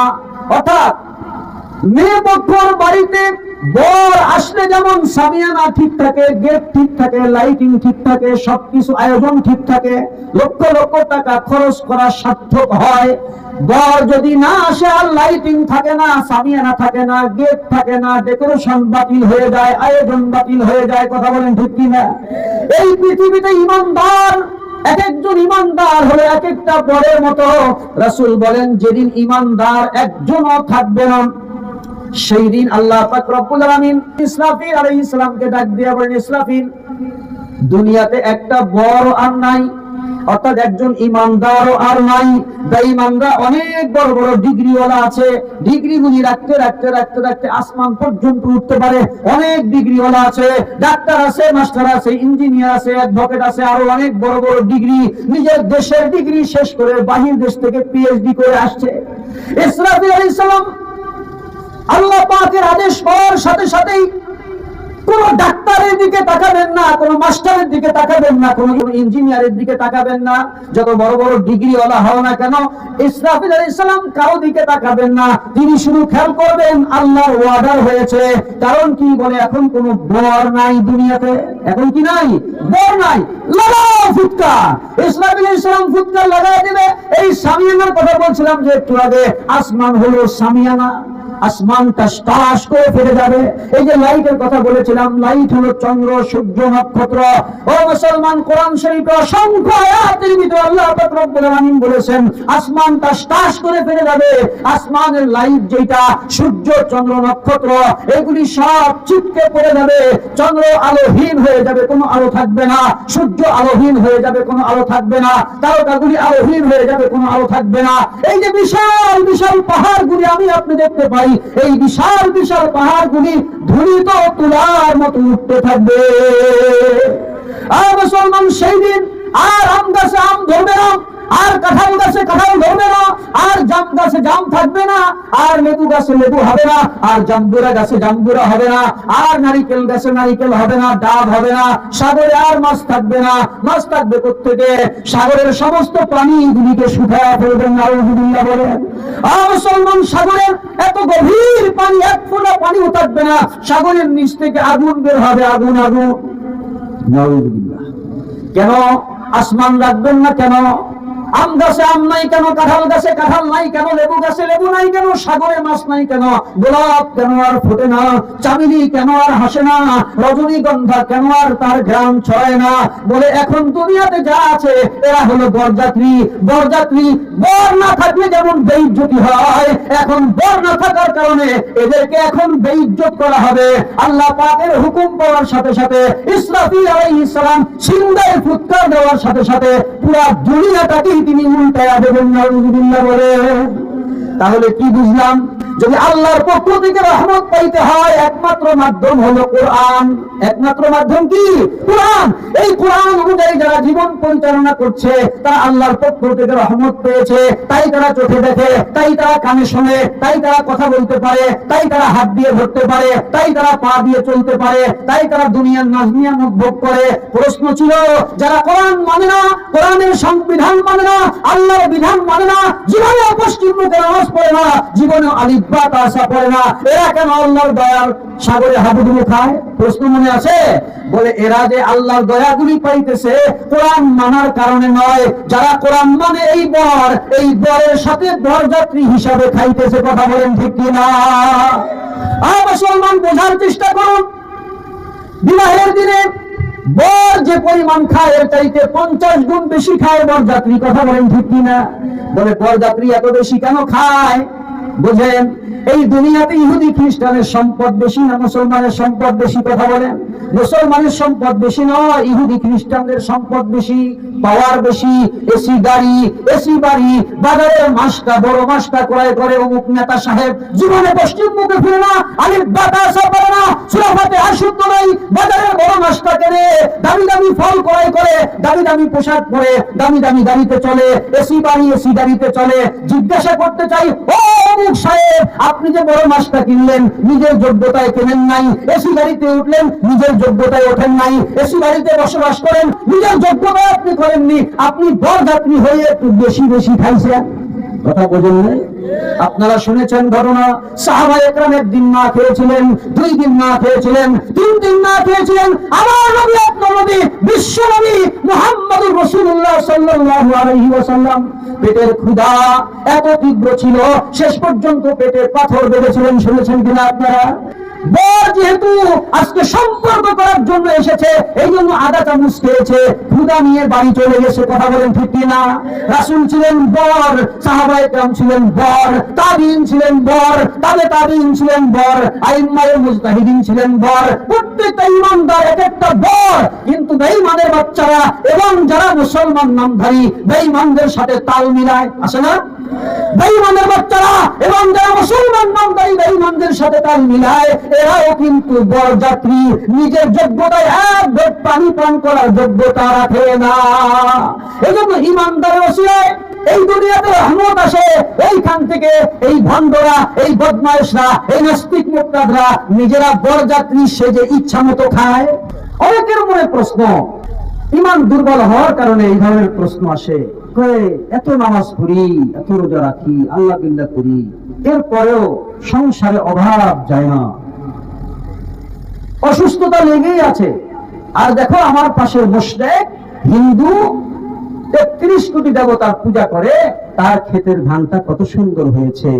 অর্থাৎ মেয়ে পক্ষর বাড়িতে বর আসলে যেমন সামিয়ানা ঠিক থাকে, গেট ঠিক থাকে, লাইটিং ঠিক থাকে, সবকিছু আয়োজন ঠিক থাকে, লক্ষ লক্ষ টাকা খরচ করা সার্থক হয়। বর যদি না আসে আর লাইটিং থাকে না, সামিয়ানা থাকে না, গেট থাকে না, ডেকোরেশন বাতিল হয়ে যায়, আয়োজন বাতিল হয়ে যায়। কথা বলেন ঠিক কিনা? এই পৃথিবীতে ইমানদার এক একজন ইমানদার হলে এক একটা বরের মতো। রাসূল বলেন, যেদিন ইমানদার একজনও থাকবে না, সেই দিন আল্লাহ পাক রব্বুল আলামিন ইসরাফিল আলাইহিস সালামকে ডাক দিয়ে বলেন, ইসরাফিল, দুনিয়াতে একটা বড় আর নাই, অর্থাৎ একজন ইমানদারও আর নাই। বেঈমানরা অনেক বড় বড় ডিগ্রিওয়ালা আছে, ডিগ্রিগুলি রাখতে রাখতে রাখতে রাখতে আসমান পর্যন্ত উঠতে পারে। অনেক ডিগ্রিওয়ালা আছে, ডাক্তার আছে, মাস্টার আছে, ইঞ্জিনিয়ার আছে, অ্যাডভোকেট আছে, আরো অনেক বড় বড় ডিগ্রি, নিজের দেশের ডিগ্রি শেষ করে বাহির দেশ থেকে পিএইচডি করে আসছে। ইসরাফিল আলাইহিস সালাম আল্লাহ পাকের আদেশ পাওয়ার সাথে সাথেই কোন ডাক্তারের দিকে তাকাবেন না, কোন মাস্টারের দিকে তাকাবেন না, কোন ইঞ্জিনিয়ারের দিকে তাকাবেন না, যত বড় বড় ডিগ্রিওয়ালা হও না কেন, ইসরাফিল আলাইহিস সালাম কারো দিকে তাকাবেন না। তিনি শুধু খেয়াল করবেন আল্লাহর ওয়াদা হয়েছে। কারণ কি বলে, এখন কোন বর নাই দুনিয়াতে, এখন কি নাই? বর নাই। লাগাও ফুৎকার। ইসরাফিল আলাইহিস সালাম ফুৎকার লাগায় দিবে। এই সামিয়ানার কথা বলছিলাম যে একটু আগে, আসমান হলো সামিয়ানা, আসমানটা টাস করে ফেটে যাবে। এই যে লাইটের কথা বলেছিলাম, লাইট হলো চন্দ্র, সূর্য, নক্ষত্র। ও মুসলমান, কোরআন শরীফে অসংখ্য আয়াতের তো আল্লাহ পাক রব্বুল আলামিন বলেছেন আসমান টাস করে ফেলে যাবে, আসমানের লাইট যেটা সূর্য চন্দ্র নক্ষত্র এগুলি সব ছিটকে পড়ে যাবে, চন্দ্র আলোহীন হয়ে যাবে, কোনো আলো থাকবে না, সূর্য আলোহীন হয়ে যাবে, কোনো আলো থাকবে না, তারকাগুলি আলোহীন হয়ে যাবে, কোনো আলো থাকবে না। এই যে বিশাল বিশাল পাহাড়গুলি আমি আপনি দেখতে পাই, এই বিশাল বিশাল পাহাড়গুলি ধুলিত তুলার মতো উঠতে থাকবে। আর মুসলমান সেই দিন আর আম গাছে আম ধরবে না, আর কাঁঠাল গাছে কাঁঠাল ধরবে না, আর জাম গাছে জাম থাকবে না, আর লেবু গাছে লেবু হবে না, আর জাম্বুরা গাছে জাম্বুরা হবে না, আর নারিকেল গাছে নারিকেল হবে না, ডাব হবে না, সাগরে আর মাছ থাকবে না। মাছ থাকবে কোত্থেকে? সাগরের সমস্ত প্রাণীগুলিকে শুকায়া ফেলবেন। নাউযুবিল্লাহ বলেন। আর মুসলমান সাগরের এত গভীর পানি, এক ফোঁটা পানিও থাকবে না, সাগরের নিচ থেকে আগুন বের হবে, আগুন আগুন। নাউযুবিল্লাহ। কেন আসমান রাখবেন না? কেন আম গাছে আম নাই কেন? কাঁঠাল গাছে কাঁঠাল নাই কেন? লেবু গাছে লেবু নাই কেন? সাগরে মাছ নাই কেন? গোলাপ কেন আর ফোটে না? চামেলি কেন আর হাসে না? রজনীগন্ধা কেন আর তার ঘ্রাণ ছড়ায় না? বলে এখন দুনিয়াতে যা আছে এরা হলো বরযাত্রী। বরযাত্রী বর না থাকলে যেমন বেইজ্জতি হয়, এখন বর না থাকার কারণে এদেরকে এখন বেইজ্জত করা হবে। আল্লাহ পাকের হুকুম পাওয়ার সাথে সাথে ইসরাফিল আলাইহিস সালাম সিংহায় ফুৎকার দেওয়ার সাথে সাথে পুরো দুনিয়াটাকে তিনি উল্টায়া দেবেন। নাউযুবিল্লাহ বলে। তাহলে কি বুঝলাম? যদি আল্লাহর পক্ষ থেকে রহমত পাইতে হয় একমাত্র মাধ্যম হলো কোরআন। একমাত্র মাধ্যম কি? কোরআন। এই কোরআন অনুযায়ী যারা জীবন পরিচালনা করছে তারা আল্লাহর পক্ষ থেকে রহমত পেয়েছে, তাই তারা চোখে দেখে, তাই তারা কানে শোনে, তাই তারা কথা বলতে পারে, তাই তারা হাত দিয়ে ধরতে পারে, তাই তারা পা দিয়ে চলতে পারে, তাই তারা দুনিয়ার নাজনিয়াত ভোগ করে। প্রশ্ন ছিল যারা কোরআন মানে না, কোরআনের সংবিধান মানে না, আল্লাহর বিধান মানে না, জীবনে পশ্চিম মুখে নামাজ পড়ে না, জীবনে আলিফ বা তাসা পড়ে না, এরা কেন আল্লাহর দয়ার সাগরে হাবুডুবু খায়? প্রশ্ন মনে আছে? বলে এরা যে আল্লাহর দয়াগুলি পাইতেছে কোরআন মানার কারণে নয়, যারা কোরআন মানে এই বরের সাথে বরযাত্রী হিসাবে খাইতেছে। কথা বলেন ঠিক কিনা? আর মুসলমান বোঝার চেষ্টা করুন, বিবাহের দিনে বর যে পরিমাণ খায় এর চাইতে 50 গুণ বেশি খায় বরযাত্রী। কথা বলেন ঠিক কিনা? বলে বরযাত্রী এত বেশি কেন খায়? বুঝেন, এই দুনিয়াতে ইহুদি খ্রিস্টানের সম্পদ বেশি না মুসলমানের সম্পদ বেশি? কথা বলেন। মুসলমানের সম্পদ বেশি নয়, ইহুদি খ্রিস্টানদের সম্পদ বেশি, পাওয়ার বেশি, এসি গাড়ি, এসি বাড়ি, বাজারের মাছটা বড় মাছটা ক্রয় করে অমুক নেতা সাহেব, জীবনে পশ্চিম মুখে ফিরে না, আলিফ বাতাসা পড়ে না, সূরা ফাতিহা শুদ্ধ নাই, বাজারের বড় মাছটা কেনে, দামি দামি ফল ক্রয় করে, দামি দামি পোশাক পরে, দামি দামি গাড়িতে চলে, এসি বাড়ি এসি গাড়িতে চলে। জিজ্ঞাসা করতে চাই, ও অমুক সাহেব, আপনি যে বড় মাছটা কিনলেন নিজের যোগ্যতায় কেনেন নাই, এসি গাড়িতে উঠলেন নিজের যোগ্যতায় ওঠেন নাই, এসি গাড়িতে বসবাস করেন নিজের যোগ্যতায় আপনি করেননি, আপনি বরযাত্রী হয়ে একটু বেশি বেশি খাইছেন। কথা বোঝেন নাই? আপনারা শুনেছেন ঘটনা, সাহাবা একরাম একদিন না খেয়েছিলেন, 2 দিন না খেয়েছিলেন, 3 দিন না খেয়েছিলেন। আমার নবী, আপনার নবী, বিশ্ব নবী মুহাম্মদুর রাসূলুল্লাহ সাল্লাল্লাহু আলাইহি ওয়াসাল্লাম পেটের ক্ষুধা এত তীব্র ছিল শেষ পর্যন্ত পেটে পাথর বেঁধেছিলেন। শুনেছেন কিনা আপনারা? বর যেহেতু আজকে সম্পর্ক করার জন্য এসেছে, এই জন্য আদা চামচ খেয়েছে, ক্ষুধা নিয়ে বাড়ি চলে গেছে। কথা বলেন ঠিক কিনা? রাসূল ছিলেন বর, সাহাবায়ে কেরাম ছিলেন বর, তাবিঈন ছিলেন বর, তাবিঈন ছিলেন বর, আইম্মায়ে মুজতাহিদিন ছিলেন বর, প্রত্যেকটা ঈমানদার এক একটা বর। কিন্তু বেঈমানের বাচ্চারা এবং যারা মুসলমান নামধারী বেঈমানদের সাথে তাল মিলায়, আসে না? বেঈমানের বাচ্চারা এবং যারা মুসলমান নামধারী বেঈমানদের সাথে তাল মিলায়, এরাও কিন্তু বরযাত্রী, নিজের যোগ্যতায় এক ঢোক পানি পান করার যোগ্যতা রাখে না। এই জন্য ঈমানদারের ওসিলায় এই দুনিয়াতে রহমত আসে। এইখান থেকে এই ভণ্ডরা, এই বদমাইশরা, এই নাস্তিক মুক্তাদরা নিজেরা বরযাত্রী সেজে ইচ্ছা মতো খায়। অনেকের মনে প্রশ্ন, ঈমান দুর্বল হওয়ার কারণে এই ধরনের প্রশ্ন আসে, এত নামাজ পড়ি, এত রোজা রাখি, আল্লাহ বিল্লাহ করি, এরপরেও সংসারে অভাব যায় না, অসুস্থতা লেগেই আছে। আর দেখো আমার পাশের মুশরিক হিন্দু 33 কোটি দেবতার পূজা করে, তার ক্ষেতের ধানটা কত সুন্দর হয়েছে,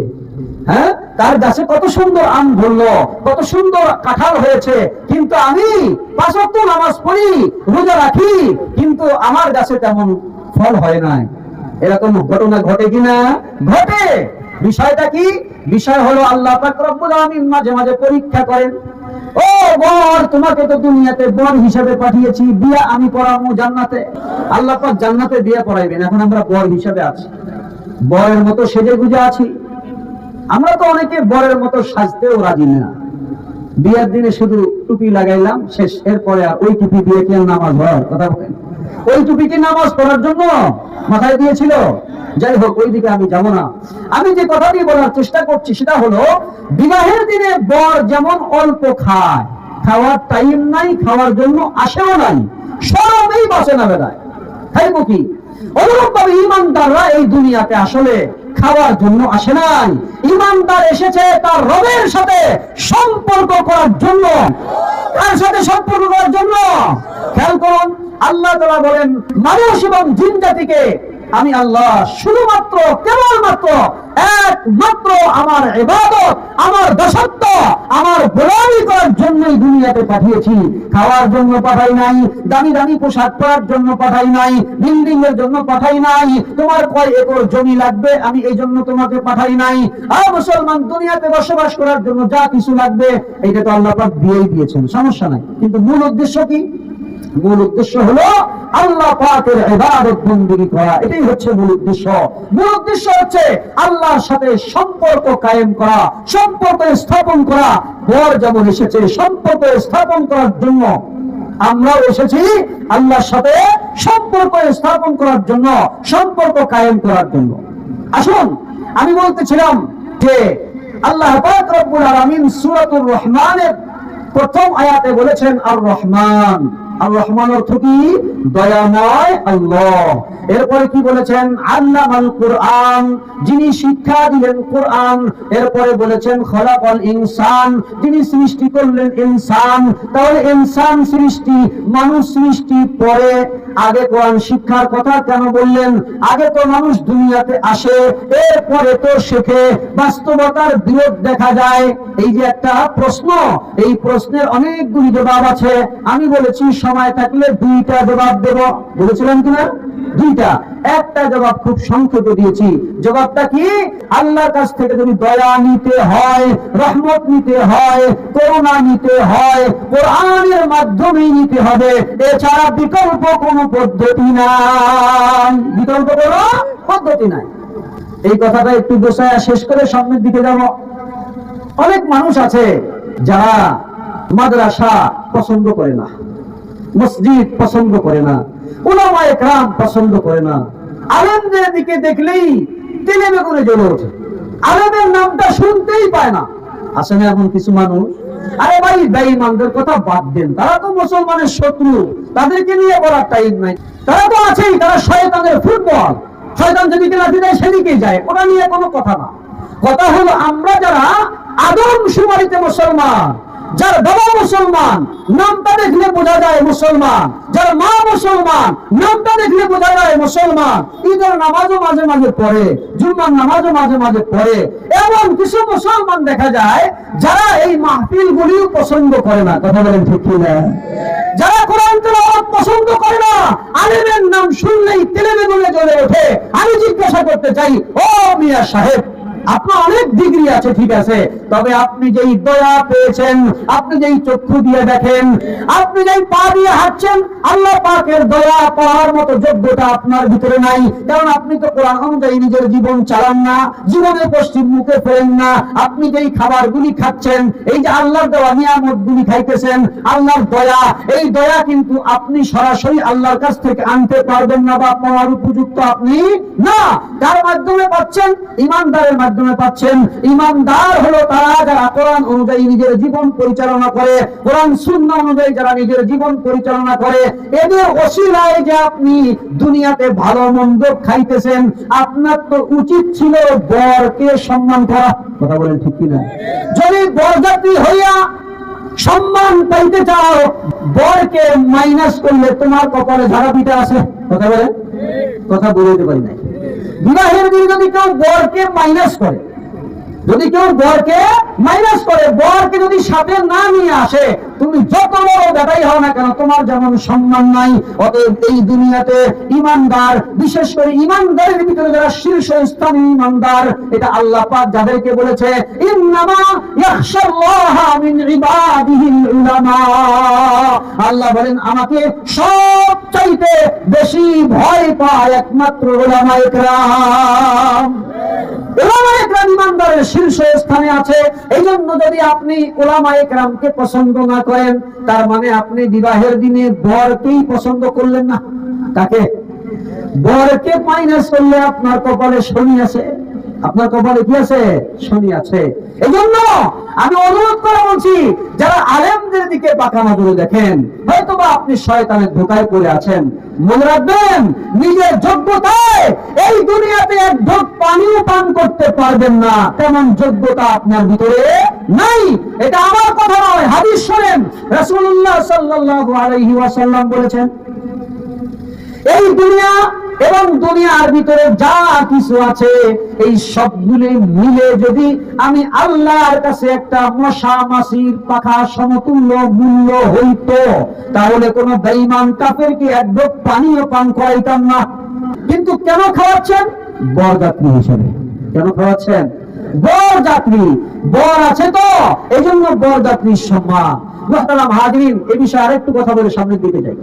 হ্যাঁ, তার গাছে কত সুন্দর আম ধরলো, কত সুন্দর কাঁঠাল হয়েছে, কিন্তু আমি 5 ওয়াক্ত নামাজ পড়ি, রোজা রাখি, কিন্তু আমার গাছে তেমন ফল হয় নাই। এরকম ঘটনা ঘটে কিনা? ঘটে। বিষয়টা কি? বিষয় হলো আল্লাহ পাক রব্বুল আলামিন মাঝে মাঝে পরীক্ষা করেন। ও বর, তোমাকে তো দুনিয়াতে বর হিসেবে পাঠিয়েছি, বিয়া আমি পড়াবো জান্নাতে। আল্লাহ পাক জান্নাতে বিয়া পড়াইবেন, এখন আমরা বর হিসেবে আছি, বরের মতো সেজে গুজে আছি। আমরা তো অনেকে বরের মতো সাজতেও রাজি না। বিয়ের দিনে শুধু টুপি লাগাইলাম, শেষ। এরপরে আর ওই টুপি দিয়ে কি নামাজ হয়? কথা বলেন। ওই টুপি কি নামাজ পড়ার জন্য মাথায় দিয়েছিল? যাই হোক, ওই দিকে আমি যাব না। আমি যে কথাটি বলার চেষ্টা করছি সেটা হলো, বিবাহের দিনে বর যেমন অল্প খায়, খাওয়ার টাইম নাই, খাওয়ার জন্য আসেও নাই, সরমেই বাঁচে না বেলায়, খাইব কি? অনুরূপ ভাবে ইমানদাররা এই দুনিয়াতে আসলে খাওয়ার জন্য আসে নাই। ইমানদার এসেছে তার রবের সাথে সম্পর্ক করার জন্য। কার সাথে সম্পর্ক করার জন্য? খেয়াল করুন, আল্লাহ তাআলা বলেন, মানুষ এবং জিন জাতিকে আমি আল্লাহ শুধুমাত্র কেবলমাত্র একমাত্র আমার ইবাদত, আমার দাসত্ব, আমার গোলামি করার জন্যই দুনিয়াতে পাঠিয়েছি। খাওয়ার জন্য পাঠাই নাই, দামি দামি পোশাক পরার জন্য পাঠাই নাই, বিল্ডিং এর জন্য পাঠাই নাই, তোমার কয় একর জমি লাগবে আমি এই জন্য তোমাকে পাঠাই নাই। আর মুসলমান, দুনিয়াতে বসবাস করার জন্য যা কিছু লাগবে এটা তো আল্লাহ পাক দিয়েই দিয়েছেন, সমস্যা নাই। কিন্তু মূল উদ্দেশ্য কি? মূল উদ্দেশ্য হলো আল্লাহ পাকের ইবাদত বন্দেগী করা। এটাই হচ্ছে মূল উদ্দেশ্য। মূল উদ্দেশ্য হচ্ছে আল্লাহর সাথে সম্পর্ক কায়েম করা, সম্পর্ক স্থাপন করা। বর যেমন এসেছে সম্পর্ক স্থাপন করার জন্য, আমরাও এসেছি আল্লাহর সাথে সম্পর্ক স্থাপন করার জন্য, সম্পর্ক কায়েম করার জন্য। আসুন, আমি বলতেছিলাম যে আল্লাহ পাক রব্বুল আলামিন সূরাতুর রহমানের প্রথম আয়াতে বলেছেন আর রহমান। আর রহমান অর্থ কি? দয়াময় আল্লাহ। এরপরে কি বলেছেন? আল্লামাল কুরআন, যিনি শিক্ষা দিলেন কোরআন। এরপরে বলেছেন খলাকাল ইনসান, যিনি সৃষ্টি করলেন ইনসান। তাহলে ইনসান সৃষ্টি, মানুষ সৃষ্টি পরে, আগে কোরআন শিক্ষার কথা কেন বললেন? আগে তো মানুষ দুনিয়াতে আসে, এরপরে তো শেখে, বাস্তবতার বিরোধ দেখা যায়। এই যে একটা প্রশ্ন, এই প্রশ্নের অনেকগুলি জবাব আছে। আমি বলেছি সময় থাকলে দুইটা জবাব দেব, বলেছিলাম কিনা? দুইটা। একটা জবাব খুব সংক্ষেপে দিয়েছি। জবাবটা কি? আল্লাহর কাছ থেকে যদি দয়া নিতে হয়, রহমত নিতে হয়, করুণা নিতে হয়, কোরআনের মাধ্যমেই নিতে হবে, এছাড়া বিকল্প কোনো পদ্ধতি নাই। বিকল্প কোনো পদ্ধতি নাই। এই কথাটা একটু গোছায়া শেষ করে সামনের দিকে যাব। অনেক মানুষ আছে যারা মাদ্রাসা পছন্দ করে না, মসজিদ পছন্দ করে না, উলামায়ে কেরাম পছন্দ করে না, আলেমদের দিকে দেখলেই তেলে বেগুনে জ্বলে ওঠে, আলেমের নামটা শুনতেই পায় না। আছে না এমন কিছু মানুষ? আরে ভাই, বেঈমানদের কথা বাদ দেন, তারা তো মুসলমানের শত্রু, তাদেরকে নিয়ে বলার টাইম নাই। তারা তো আছেই, তারা শয়তানের ফুটবল, শয়তান যেদিকে লাঠি দেয় সেদিকেই যায়, ওটা নিয়ে কোনো কথা না। কথা হলো আমরা যারা আদম শুমারিতে মুসলমান, যার বাবা মুসলমান, নামটা দেখলে বোঝা যায় মুসলমান, যার মা মুসলমান, নামটা দেখলে বোঝা যায় মুসলমান, ঈদের নামাজও মাঝে মাঝে পড়ে, জুম্মার নামাজও মাঝে মাঝে পড়ে, এমন কিছু মুসলমান দেখা যায় যারা এই মাহফিল গুলিও পছন্দ করে না। কথা বলেন ঠিক কি না? যারা কোরআন তেলাওয়াত পছন্দ করে না, আলেমের নাম শুনলেই তেলে বেগুনে জ্বলে ওঠে। আমি জিজ্ঞাসা করতে চাই, ও মিয়া সাহেব, আপনার অনেক ডিগ্রি আছে, ঠিক আছে, তবে আপনি যেই দয়া পেয়েছেন, আপনি যেই চক্ষু দিয়ে দেখেন, আপনি যেই পা দিয়ে হাঁটছেন, আল্লাহ পাকের দয়া পাওয়ার মতো যোগ্যতা আপনার ভিতরে নাই। কারণ আপনি তো কোরআন অনুযায়ী নিজের জীবন চালান না, জীবনে পশ্চিম মুখে ফেরেন না। আপনি যেই খাবারগুলি খাচ্ছেন, এই যে আল্লাহর দেওয়া নিয়ামতগুলি খাইতেছেন, আল্লাহর দয়া, এই দয়া কিন্তু আপনি সরাসরি আল্লাহর কাছ থেকে আনতে পারবেন না, বা পাওয়ার উপযুক্ত আপনি না। কার মাধ্যমে পাচ্ছেন? ইমানদারের মাধ্যমে পাচ্ছেন। ইমানদার হলো তারা যারা কোরআন অনুযায়ী নিজের জীবন পরিচালনা করে, কোরআন সুন্নাহ অনুযায়ী যারা নিজের জীবন পরিচালনা করে। এদের ওসিলায় যে আপনি দুনিয়াতে ভালো মন্দ খাইতেছেন, আপনার তো উচিত ছিল বরকে সম্মান করা। কথা বলেন ঠিক কিনা? যদি বরযাত্রী হইয়া সম্মান পাইতে চাও, বরকে মাইনাস করলে তোমার কপালে ঝাড়া পিঠা আছে। কথা বলেন, কথা বলতে পারি নাই। বিবাহের দিন যদি কেউ বরকে মাইনাস করে, যদি কেউ বরকে মাইনাস করে, বরকে যদি সাথে না নিয়ে আসে, তুমি যত বড় বেটাই হও না কেন, তোমার যেমন সম্মান নাই। অতএব এই দুনিয়াতে ইমানদার, বিশেষ করে ইমানদারের ভিতরে যারা শীর্ষস্থানীয় ইমানদার, এটা আল্লাহ পাক যাদেরকে বলেছে ইন্নামা ইয়াখশাল্লাহা মিন ইবাদিহিল উলামা। আল্লাহ বলেন আমাকে সবচাইতে বেশি ভয় পায় একমাত্র উলামায়ে কেরাম। উলামায়ে কেরাম ইমানদারের শীর্ষ স্থানে আছে। এই জন্য যদি আপনি উলামায়ে কেরামকে পছন্দ না করেন, তার মানে আপনি বিবাহের দিনে বরকেই পছন্দ করলেন না। তাকে বরকে মাইনাস করলে আপনার কপালে শনি আছে, আপনার কপালে কি আছে? শনি আছে। এই জন্য আমি অনুরোধ করে বলছি, যারা আলেমদের দিকে বাঁকা নজরে দেখেন, হয়তোবা আপনি শয়তানের ধোঁকায় পড়ে আছেন। মনে রাখবেন, নিজের যোগ্যতায় এই দুনিয়াতে এক ঢোক পানিও পান করতে পারবেন না, তেমন যোগ্যতা আপনার ভিতরে নাই। এটা আমার কথা নয়, হাদিস শোনেন। রাসূলুল্লাহ সাল্লাল্লাহু আলাইহি ওয়াসাল্লাম বলেছেন, এই দুনিয়া এবং দুনিয়ার ভিতরে যা কিছু আছে, এই সবগুলি মিলে যদি আমি আল্লাহর কাছে একটা মশা মাছির পাখা সমতুল্য মূল্য হইতো, তাহলে কোন বেঈমান কাফেরকে এক ঢোক পানিও পান করাইতাম না। কিন্তু কেন খাওয়াচ্ছেন? বরযাত্রী হিসেবে। কেন খাওয়াচ্ছেন? বরযাত্রী, বর আছে তো, এই জন্য বরযাত্রীর সম্মান। মুহতারাম হাজিরিন, এই বিষয়ে আরেকটু কথা বলে সামনের দিকে যাই।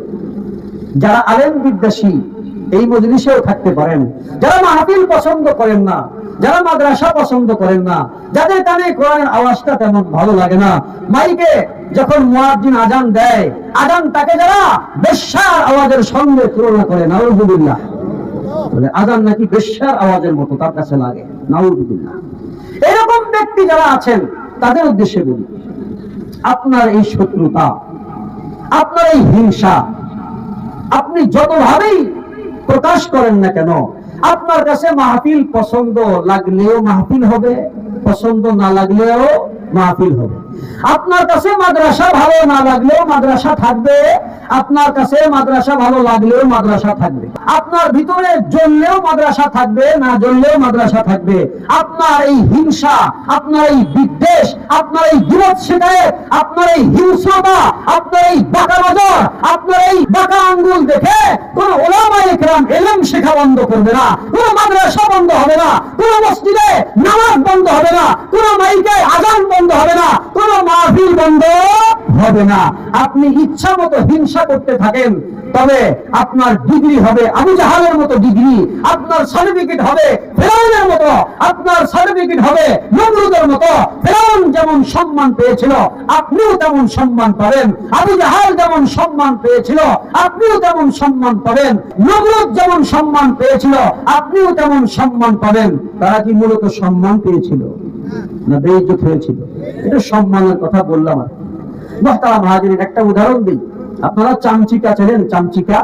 যারা আলেম বিদ্বেষী এই মজলিসেও থাকতে পারেন, যারা মাহফিল পছন্দ করেন না, যারা মাদ্রাসা পছন্দ করেন না, যাদের কানে কোরআনের আওয়াজটা তেমন ভালো লাগে না, মাইকে যখন মুয়াজ্জিন আজান দেয়, আজানটাকে যারা বেশ্যার আওয়াজের সঙ্গে তুলনা করে, নাউযুবিল্লাহ, বলে আজান নাকি বেশ্যার আওয়াজের মতো তার কাছে লাগে, নাউযুবিল্লাহ। এরকম ব্যক্তি যারা আছেন, তাদের উদ্দেশ্যে বলি, আপনার এই শত্রুতা, আপনার এই হিংসা আপনি যতভাবেই প্রকাশ করেন না কেন, আপনার কাছে মাহফিল পছন্দ লাগলেও মাহফিল হবে, পছন্দ না লাগলেও মাহফিল হবে। আপনার কাছে মাদ্রাসা ভালো না লাগলেও মাদ্রাসা থাকবে, আপনার কাছে মাদ্রাসা ভালো লাগলেও মাদ্রাসা থাকবে। আপনার ভিতরে জ্বললেও মাদ্রাসা থাকবে, না জ্বললেও মাদ্রাসা থাকবে। আপনার এই হিংসা, আপনার এই বিদ্বেষ, আপনার এই বিরোধ শিকায়ত, আপনার এই হিংসা, আপনার এই বাঁকা নজর, আপনার এই বাঁকা আঙ্গুল দেখে কোন উলামায়ে কেরাম ইলম শেখা বন্ধ করবে না, কোন মাদ্রাসা বন্ধ হবে না, কোন মসজিদে নামাজ বন্ধ হবে না, কোন মাইকে আজান বন্ধ হবে না, কোন মাহফিল বন্ধ হবে না। আপনি ইচ্ছা মতো হিংসা করতে থাকেন, তবে আপনার ডিগ্রি হবে আবু জাহালের মতো ডিগ্রি, আপনার সার্টিফিকেট হবে ফেরাউনের মতো, আপনার সার্টিফিকেট হবে নমরুদের মতো। ফেরাউন যেমন সম্মান পেয়েছিল, আপনিও তেমন সম্মান পাবেন। আবু জাহাল যেমন সম্মান পেয়েছিল, আপনিও তেমন সম্মান পাবেন। নমরুদ যেমন সম্মান পেয়েছিল, আপনিও তেমন সম্মান পাবেন। তারা কি মূলত সম্মান পেয়েছিল না বেইজ্জত হয়েছিল? এটা সম্মানের কথা বললাম। মুহতারাম হাজিরিন, একটা উদাহরণ দিই। আপনারা চামচিকা চেনেন? চামচিকা,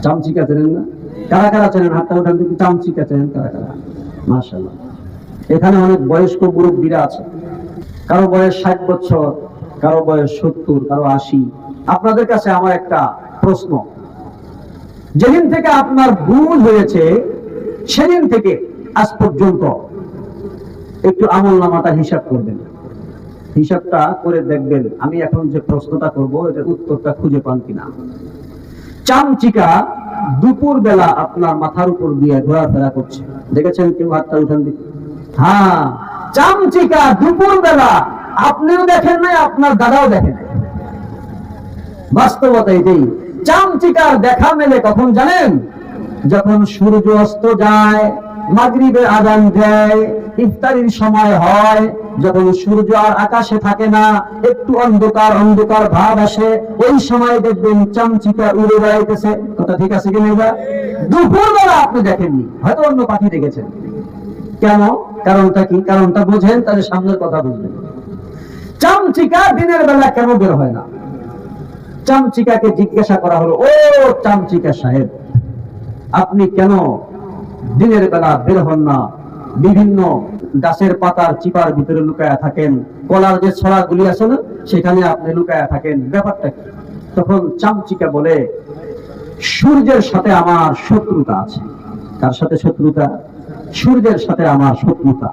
চামচিকা চেনেন না? কারা কারা চেনেন? হাতটা উঠান দেখি। চামচিকা চেনেন কারা কারা? মাশাআল্লাহ, এখানে অনেক বয়স্ক মুরব্বীরা আছে। কারো বয়স 60 বছর, কারো বয়স 70, কারো 80। আপনাদের কাছে আমার একটা প্রশ্ন, যেদিন থেকে আপনার ভুল হয়েছে সেদিন থেকে আজ পর্যন্ত একটু আমলনামাটা হিসাব করবেন। হিসাবটা করে দেখবেন আমি এখন যে প্রশ্নটা করব এটার উত্তরটা খুঁজে পান কিনা। চামচিকা দুপুর বেলা আপনার মাথার উপর দিয়ে ঘোরাফেরা করছে, দেখেছেন কেউ? হাতটা উঠান দিকে। হ্যাঁ, চামচিকা দুপুর বেলা আপনিও দেখেন নাই, আপনার দাদাও দেখেন নাই। বাস্তবতা এটাই। চামচিকার দেখা মেলে কখন জানেন? যখন সূর্য অস্ত যায়, মাগরিবের আযান দেয়, ইফতারির সময় হয়, যখন সূর্য আর আকাশে থাকে না, একটু অন্ধকার অন্ধকার ভাব আসে, ওই সময় দেখবেন চামচিকা উড়ে বেড়াইতেছে। কথা ঠিক আছে কিনা? দুপুরবেলা আপনি দেখেননি, হয়তো অন্য পাখি দেখেছেন। কেন? কারণটা কি? কারণটা বোঝেন, তাহলে সামনের কথা বুঝবেন। চামচিকা দিনের বেলা কেন বের হয় না? চামচিকাকে জিজ্ঞাসা করা হলো, ও চামচিকা সাহেব, আপনি কেন দিনের বেলা বের হন না? বিভিন্ন গাছের পাতার চিপার ভিতরে লুকায়া থাকেন, কলার যে ছড়াগুলি আছে না, সেখানে আপনি লুকায়া থাকেন, ব্যাপারটা কি? তখন চামচিকা বলে, সূর্যের সাথে আমার শত্রুতা আছে। কার সাথে শত্রুতা? সূর্যের সাথে আমার শত্রুতা।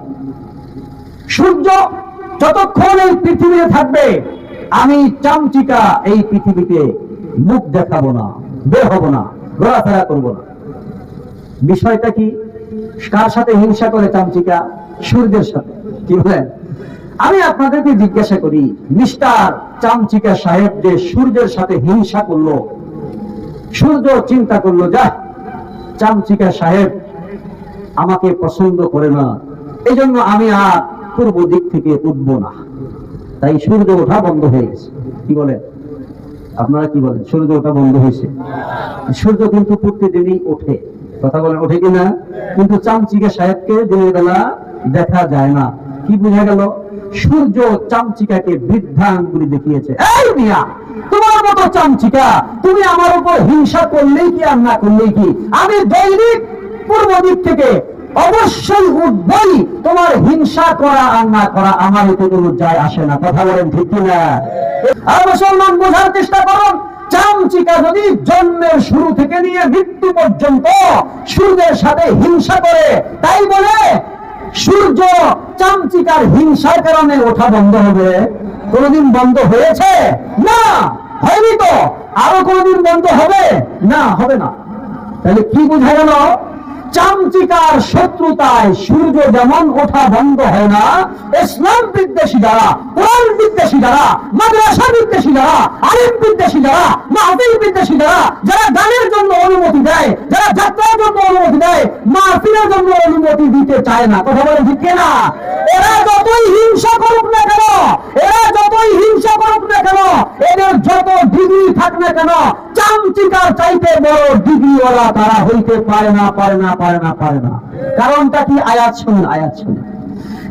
সূর্য যতক্ষণ এই পৃথিবীতে থাকবে আমি চামচিকা এই পৃথিবীতে মুখ দেখাবো না, বের হব না, ঘোরাফেরা করব না। বিষয়টা কি? কার সাথে হিংসা করে চামচিকা? সূর্যের সাথে। কি বলেন? আমি আপনাদেরকে জিজ্ঞাসা করি, মিস্টার চামচিকা সাহেব যে সূর্যের সাথে হিংসা করলো, সূর্য চিন্তা করলো, যা চামচিকা সাহেব আমাকে পছন্দ করে না, এই জন্য আমি আর পূর্ব দিক থেকে উঠব না। তাই সূর্য ওঠা বন্ধ হয়ে গেছে। কি বলেন আপনারা? কি বলেন? সূর্য ওঠা বন্ধ হয়েছে? সূর্য কিন্তু প্রতিদিনই ওঠে। কথা বলেন, ওঠে কিনা? কিন্তু চামচিকা সাহেবকে দিনের বেলা দেখা যায় না। কি বোঝা গেল? সূর্য চামচিকাকে বৃদ্ধাঙ্গুলি দেখিয়েছে। এই মিয়া, তোমার মতো চামচিকা, তুমি আমার উপর হিংসা করলেই কি আর না করলেই কি, আমি দৈনিক পূর্ব দিক থেকে অবশ্যই উঠবই। তোমার হিংসা করা আর না করা আমার এতে কোনো যায় আসে না। কথা বলেন ঠিক কিনা? আর মুসলমান, বোঝার চেষ্টা করুন, চামচিকা যদি জন্মের শুরু থেকে নিয়ে মৃত্যু পর্যন্ত সূর্যের সাথে হিংসা করে, তাই বলে সূর্য চামচিকার হিংসার কারণে ওঠা বন্ধ হবে? কোনদিন বন্ধ হয়েছে? না, হয়নি। তো আরো কোনদিন বন্ধ হবে? না, হবে না। তাহলে কি বোঝা গেল? চামচিকার শত্রুতায় সূর্য যেমন ওঠা বন্ধ হয় না, ইসলাম বিদ্বেষী যারা, কোরআন বিদ্বেষী যারা, মাদ্রাসা বিদ্বেষী যারা, আলিম বিদ্বেষী যারা, মাহফিল বিদ্বেষী যারা, যারা গানের জন্য অনুমতি দেয়, যারা যাত্রার জন্য অনুমতি দেয়, মাহফিলের জন্য অনুমতি দিতে চায় না। কথা বলে ঠিক না? এরা যতই হিংসা করুক না কেন, এরা যতই হিংসা করুক না কেন, এদের যত ডিগ্রি থাক না কেন, চামচিকার চাইতে বড় ডিগ্রিওয়ালা তারা হইতে পারে না, পারে না, পারে না, পারে না। কারণটা কি? আয়াত শুনুন, আয়াত শুনুন।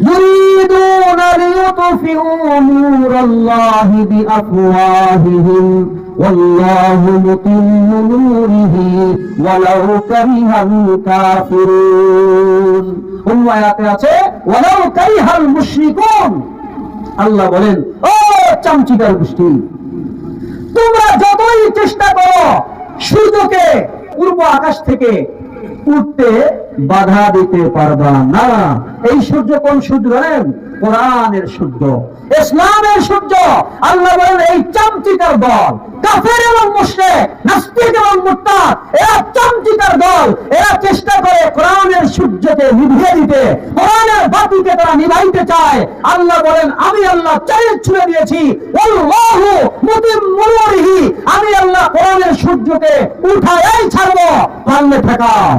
يريدون ليطفئوا نور الله بأفواههم والله متم نوره ولو كره الكافرون। অন্য আয়াতে আছে ولو كره المشركون। আল্লাহ বলেন, ও চামচিকার গোষ্ঠী, তোমরা যতই চেষ্টা করো সূর্যকে পূর্ব আকাশ থেকে উঠতে বাধা দিতে পারবা না। এই সূর্য কোন সূর্য জানেন? কোরআনের সূর্য, ইসলামের সূর্য। আল্লাহ বলেন, এই চামচিকার দল, কাফের এবং মুশরিক, নাস্তিক এবং মুরতাদ, এরা চামচিকার দল। এরা চেষ্টা করে কোরআনের সূর্যকে নিভিয়ে দিতে, কোরআনের বাতিকে তারা নিভাইতে চায়। আল্লাহ বলেন, আমি আল্লাহ চ্যালেঞ্জ ছুড়ে দিয়েছি, আল্লাহু মুতিম্মু নূরিহি, আমি আল্লাহ কোরআনের সূর্যকে উঠাই ছাড়বো। পারলে ঠেকাও,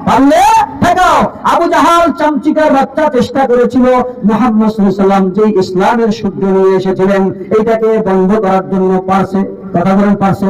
পারলে ঠেকাও। আবু জাহাল চামচিকার বাচ্চা চেষ্টা করেছিল মুহাম্মদ সাল্লাল্লাহু আলাইহি ওয়াসাল্লাম যে ইসলামের সূর্য নিয়ে এসেছিলেন, এইটাকে বন্ধ করার জন্য পারছে? কথা বলেন, পারছে?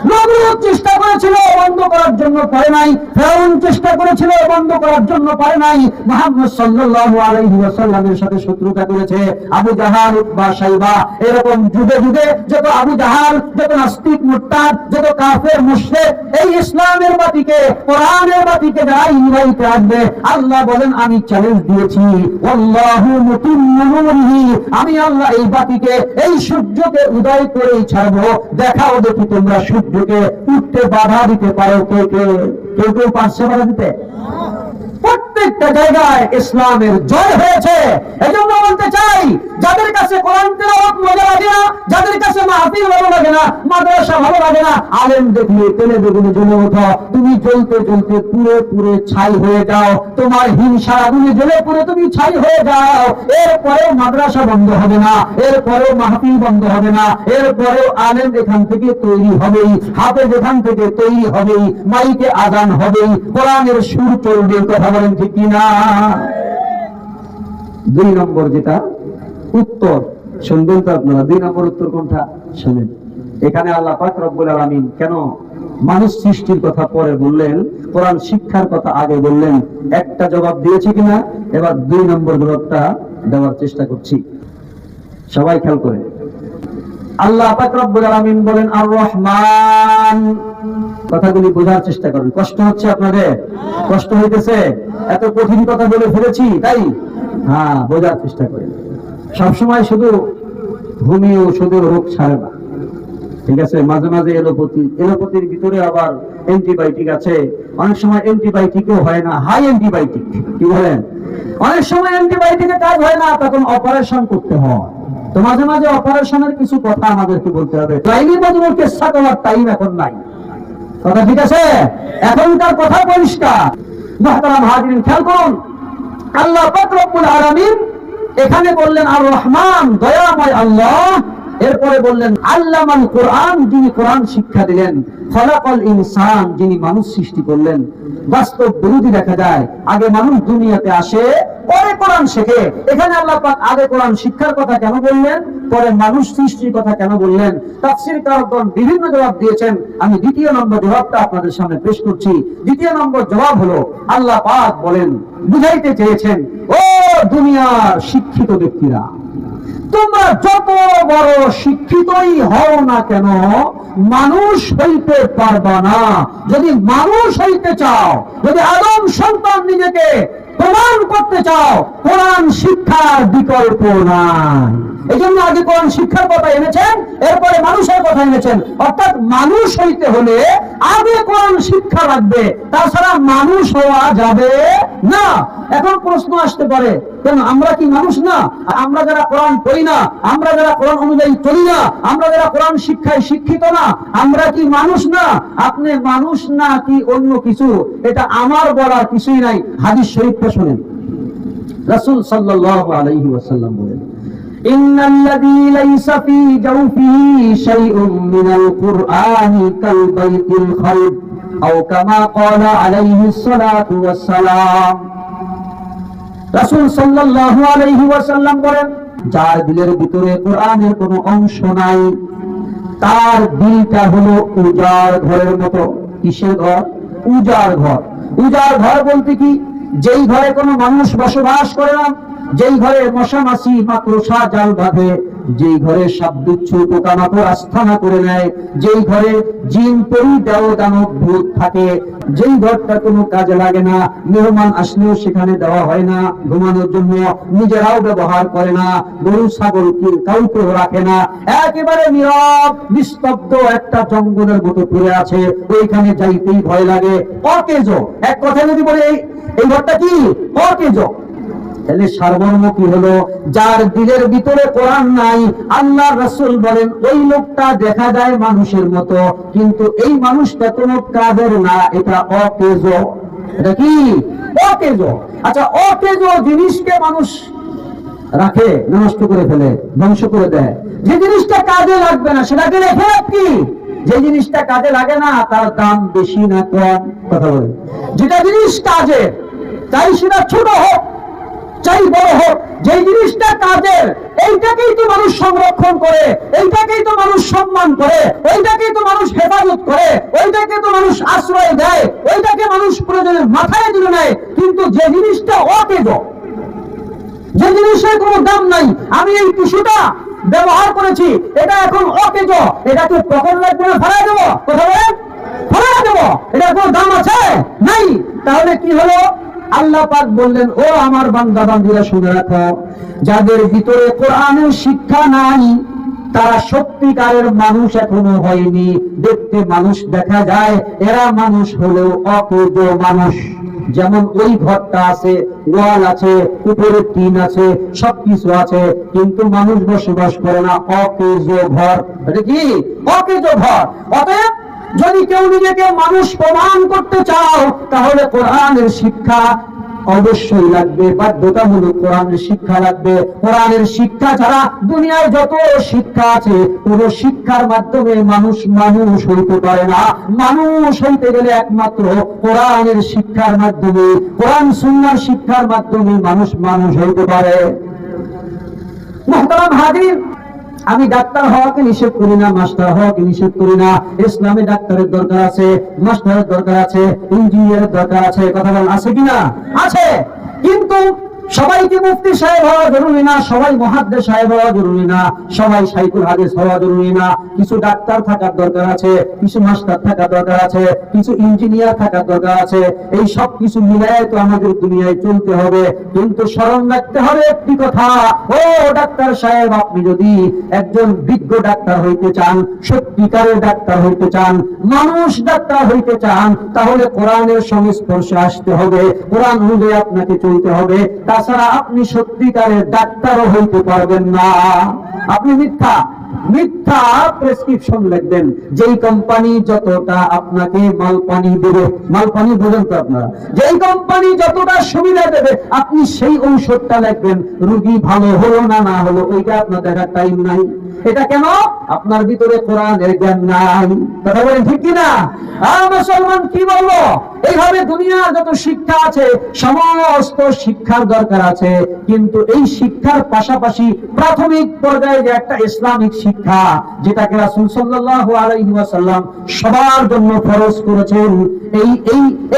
নমরুদ চেষ্টা করেছিল, বন্ধ করার জন্য পারে নাই। ফিরআউন চেষ্টা করেছিল, বন্ধ করার জন্য পারে নাই। মুহাম্মদ সাল্লাল্লাহু আলাইহি ওয়াসাল্লামের সাথে শত্রুতা করেছে আবু জাহাল, উতবা, শাইবা। এরকম যুগে যুগে যত আবু জাহাল, যত নাস্তিক মুরতাদ, যত কাফের মুশরিক এই ইসলামের বাতিকে, কোরআনের বাতিকে যারা নিভাইতে আসবে, আল্লাহ বলেন, আমি চ্যালেঞ্জ দিয়েছি, আল্লাহু মুতিম্মু নূরিহি, আমি আল্লাহ এই বাতিকে, এই সূর্যকে উদয় করেই ছাড়বো। দেখাও দেখি তোমরা সূর্যকে উঠতে বাধা দিতে পারো কে কে? কেউ কেউ পারছে বাধা দিতে? প্রত্যেকটা জায়গায় ইসলামের জয় হয়েছে। এজন্য বলতে চাই, যাদের কাছে কোরআন তেলাওয়াত মজা লাগে না, যাদের কাছে মাহফিল ভালো লাগে না, মাদ্রাসা ভালো লাগে না, আলেম দেখলে তেলে বেগুনে জ্বলে ওঠো। তুমি জ্বলতে জ্বলতে পুরে পুরে ছাই হয়ে যাও। তোমার হিংসা আগুনে জ্বলে পুরে তুমি ছাই হয়ে যাও। এরপরেও মাদ্রাসা বন্ধ হবে না, এরপরেও মাহফিল বন্ধ হবে না, এরপরেও আলেম এখান থেকে তৈরি হবেই, হাফেজ এখান থেকে তৈরি হবেই, মাইকে আজান হবেই, কোরআনের সুর চলবে। কথা বলেন ঠিক কিনা? 2 নম্বর যেটা উত্তর শুনবেন তো আপনারা। 2 নম্বর উত্তর কোনটা শুনেন। এখানে আল্লাহ পাক রব্বুল আলামিন কেন মানুষ সৃষ্টির কথা পরে বললেন, কোরআন শিক্ষার কথা আগে বললেন? একটা জবাব দিয়েছি কিনা? এবার 2 নম্বর জবাবটা দেওয়ার চেষ্টা করছি। সবাই খেয়াল করে। আল্লাহ পাক রব্বুল আলামিন বলেন আর রহমান। কথাগুলি বোঝার চেষ্টা করেন। কষ্ট হচ্ছে আপনাদের? কষ্ট হইতেছে? এত কঠিন কথা বলে ফেলেছি তাই? হ্যাঁ, বোঝার চেষ্টা করেন। সবসময় শুধু হোমিও শুধু রোগ ছাড়ে না, ঠিক আছে? মাঝে মাঝে এলোপ্যাথি, এলোপ্যাথির ভিতরে আবার অ্যান্টিবায়োটিক আছে। অনেক সময় অ্যান্টিবায়োটিকও হয় না, হাই অ্যান্টিবায়োটিক। কি বলেন? অনেক সময় অ্যান্টিবায়োটিকে কাজ হয় না, তখন অপারেশন করতে হয়। তো মাঝে মাঝে অপারেশনের কিছু কথা আমাদেরকে বলতে হবে। লাইনে বদলের কেসা করার টাইম এখন নাই। কথা ঠিক আছে? এখনকার কথা পরিষ্কার। মুহতারাম হাজিরিন, খেয়াল করুন, আল্লাহ পাক রব্বুল আলামিন এখানে বললেন আর রহমান, দয়াময় আল্লাহ। এরপরে বললেন আল্লামাল কোরআন, যিনি কোরআন শিক্ষা দিলেন। খলাকাল ইনসান, যিনি মানুষ সৃষ্টি করলেন। বাস্তব বিরোধী দেখা যায়, আগে মানুষ দুনিয়াতে আসে, পরে কোরআন শেখে। এখানে আল্লাহ পাক আগে কোরআন শিক্ষার কথা কেন বললেন, পরে মানুষ সৃষ্টির কথা কেন বললেন? তাফসীরকারগণ বিভিন্ন জবাব দিয়েছেন। আমি দ্বিতীয় নম্বর জবাবটা আপনাদের সামনে পেশ করছি। দ্বিতীয় নম্বর জবাব হলো, আল্লাহ পাক বলেন, বুঝাইতে চেয়েছেন, ও দুনিয়ার শিক্ষিত ব্যক্তিরা, তোমরা যত বড় শিক্ষিতই হও না কেন, মানুষ হইতে পারবা না। যদি মানুষ হইতে চাও, যদি আদম সন্তান নিজেকে প্রমাণ করতে চাও, কোরআন শিক্ষার বিকল্প নাই। এই জন্য আগে কোরআন শিক্ষার কথা এনেছেন, এরপরে মানুষের কথা এনেছেন। অর্থাৎ মানুষ হইতে হলে আগে কোরআন শিক্ষা লাগবে, তাছাড়া মানুষ হওয়া যাবে না। এখন প্রশ্ন আসতে পারে, কেন আমরা কি মানুষ না? আমরা যারা কোরআন পড়ি না, আমরা যারা কোরআন অনুযায়ী চলি না, আমরা যারা কোরআন শিক্ষায় শিক্ষিত না, আমরা কি মানুষ না? আপনি মানুষ না কি অন্য কিছু, এটা আমার বলার কিছুই নাই। হাদিস শরীফটা শুনেন। রাসূল সাল্লাল্লাহু আলাইহি ওয়াসাল্লাম বলেন, ইন্নাল্লাযী লাইসা ফী জাওফিহি শাইউম মিনাল কুরআনি কাল বাইতিল খালব আও কামা ক্বালা আলাইহিস সালাতু ওয়াস সালাম। রাসূল সাল্লাল্লাহু আলাইহি ওয়াসাল্লাম বলেন, যার দিলের ভিতরে কোরআনের কোনো অংশ নাই, তার দিলটা হলো উজাড় ঘরের মতো। কিসের ঘর? উজাড় ঘর। উজাড় ঘর বলতে কি? যেই ঘরে কোনো মানুষ বসবাস করে না, যেই ঘরে মশা মাছি মাকড়সা জাল বাঁধে, যেই ঘরে সাপ বিচ্ছু পোকামাকড় আস্থানা করে নেয়, যেই ঘরে জিন পরি দেও দানব ভূত থাকে, যেই ঘরটা কোনো কাজে লাগে না, মেহমান আসলেও সেখানে দেওয়া হয় না, ঘুমানোর জন্য নিজেরাও ব্যবহার করে না, গরু ছাগল কাউকে রাখে না, একেবারে নীরব নিস্তব্ধ একটা জঙ্গলের মতো পড়ে আছে, ওইখানে যাইতেই ভয় লাগে। অকেজ। এক কথা যদি বলে, এই ঘরটা কি? অকেজ। তাহলে সারমর্ম কি হলো? যার দিলের ভিতরে কোরআন নাই, আল্লাহ রাসূল বলেন ওই লোকটা দেখা যায় মানুষের মতো, কিন্তু এই মানুষটা কোনো কাজের না, এটা অকেজ। এটা কি? অকেজ। আচ্ছা, অকেজ জিনিসকে মানুষ রাখে, নষ্ট করে ফেলে, ধ্বংস করে দেয়। যে জিনিসটা কাজে লাগবে না সেটাকে রেখে কি? যে জিনিসটা কাজে লাগে না তার দাম বেশি না কম? কথা বলে। যেটা জিনিস কাজে, চাই সেটা ছোট হোক চাই বড় হোক, যে জিনিসটা কাজের, এইটাকেই তো মানুষ সংরক্ষণ করে, এইটাকেই তো মানুষ সম্মান করে, ওইটাকেই তো মানুষ হেফাজত করে, ওইটাকে তো মানুষ আশ্রয় দেয়, ওইটাকে মানুষ প্রয়োজনে মাথায় তুলে নেয়। কিন্তু যে জিনিসটা অকেজ, যে জিনিসের কোনো দাম নাই, আমি এই টিস্যুটা ব্যবহার করেছি, এটা এখন অকেজ, এটাকে পকেট লাগবে না ফেলা দেবো? কথা বলেন, ফেলা দেবো? এটার কোনো দাম আছে? নাই। তাহলে কি হলো? আল্লাহ পাক বললেন, ও আমার বান্দা বান্দীরা শুনে রাখো, যাদের ভিতরে কোরআনের শিক্ষা নাই, তারা সত্যিকারের মানুষ এখনো হয়নি। দেখতে মানুষ দেখা যায়, এরা মানুষ হলেও অকেজ মানুষ। যেমন ওই ঘরটা আছে, ওয়াল আছে, উপরে টিন আছে, সবকিছু আছে, কিন্তু মানুষ বসবাস করে না। অকেজ ঘর। এটা কি? অকেজ ঘর। অতএব যদি কেউ নিজেকে মানুষ প্রমাণ করতে চাও, তাহলে কোরআনের শিক্ষা অবশ্যই লাগবে, বাধ্যতামূলক কোরআনের শিক্ষা লাগবে। কোরআনের শিক্ষা ছাড়া দুনিয়ার যত শিক্ষা আছে, কোন শিক্ষার মাধ্যমে মানুষ মানুষ হইতে পারে না। মানুষ হইতে গেলে একমাত্র কোরআনের শিক্ষার মাধ্যমে, কোরআন সুন্নাহর শিক্ষার মাধ্যমে মানুষ মানুষ হইতে পারে। মুহতারাম হাজির, আমি ডাক্তার হওয়াকে নিষেধ করি না, মাস্টার হওয়াকে নিষেধ করি না। ইসলামে ডাক্তারের দরকার আছে, মাস্টারের দরকার আছে, ইঞ্জিনিয়ারের দরকার আছে। কথা বলেন, আছে কিনা? আছে। কিন্তু সবাইকে মুফতি সাহেব হওয়া জরুরি না, সবাই মুহাদ্দিস সাহেব হওয়া জরুরি না, সবাই শাইখুল হাদিস হওয়া জরুরি না। কিছু ডাক্তার থাকার দরকার আছে, কিছু মাস্টার থাকার দরকার আছে, কিছু ইঞ্জিনিয়ার থাকার দরকার আছে। এই সব কিছু মিলায় তো আমাদের দুনিয়ায় চলতে হবে। কিন্তু স্মরণ রাখতে হবে একটি কথা, ও ডাক্তার সাহেব, আপনি যদি একজন বিজ্ঞ ডাক্তার হইতে চান, সত্যিকারের ডাক্তার হইতে চান, মানুষ ডাক্তার হইতে চান, তাহলে কোরআনের সংস্পর্শে আসতে হবে, কোরআন অনুযায়ী আপনাকে চলতে হবে। তাছাড়া আপনি সত্যিকারের ডাক্তারও হইতে পারবেন না। আপনি মিথ্যা মিথ্যা প্রেসক্রিপশন লিখবেন। যেই কোম্পানি যতটা আপনাকে মাল পানি দেবে, মাল পানি বোঝেন তো আপনারা, যেই কোম্পানি যতটা সুবিধা দেবে আপনি সেই ঔষধটা লিখবেন। রোগী ভালো হলো না না হলো ওইটা আপনার দেখার টাইম নাই। এটা কেন? আপনার ভিতরে কোরআনের জ্ঞান নাই। কথা বলেন ঠিক কিনা? আর মুসলমান কি বলবো? এইভাবে দুনিয়ার যত শিক্ষা আছে সমস্ত শিক্ষার দরকার আছে, কিন্তু এই শিক্ষার পাশাপাশি প্রাথমিক পর্যায়ে যে একটা ইসলামিক শিক্ষা, যেটাকে রাসূল সাল্লাল্লাহু আলাইহি ওয়াসাল্লাম সবার জন্য ফরজ করেছেন,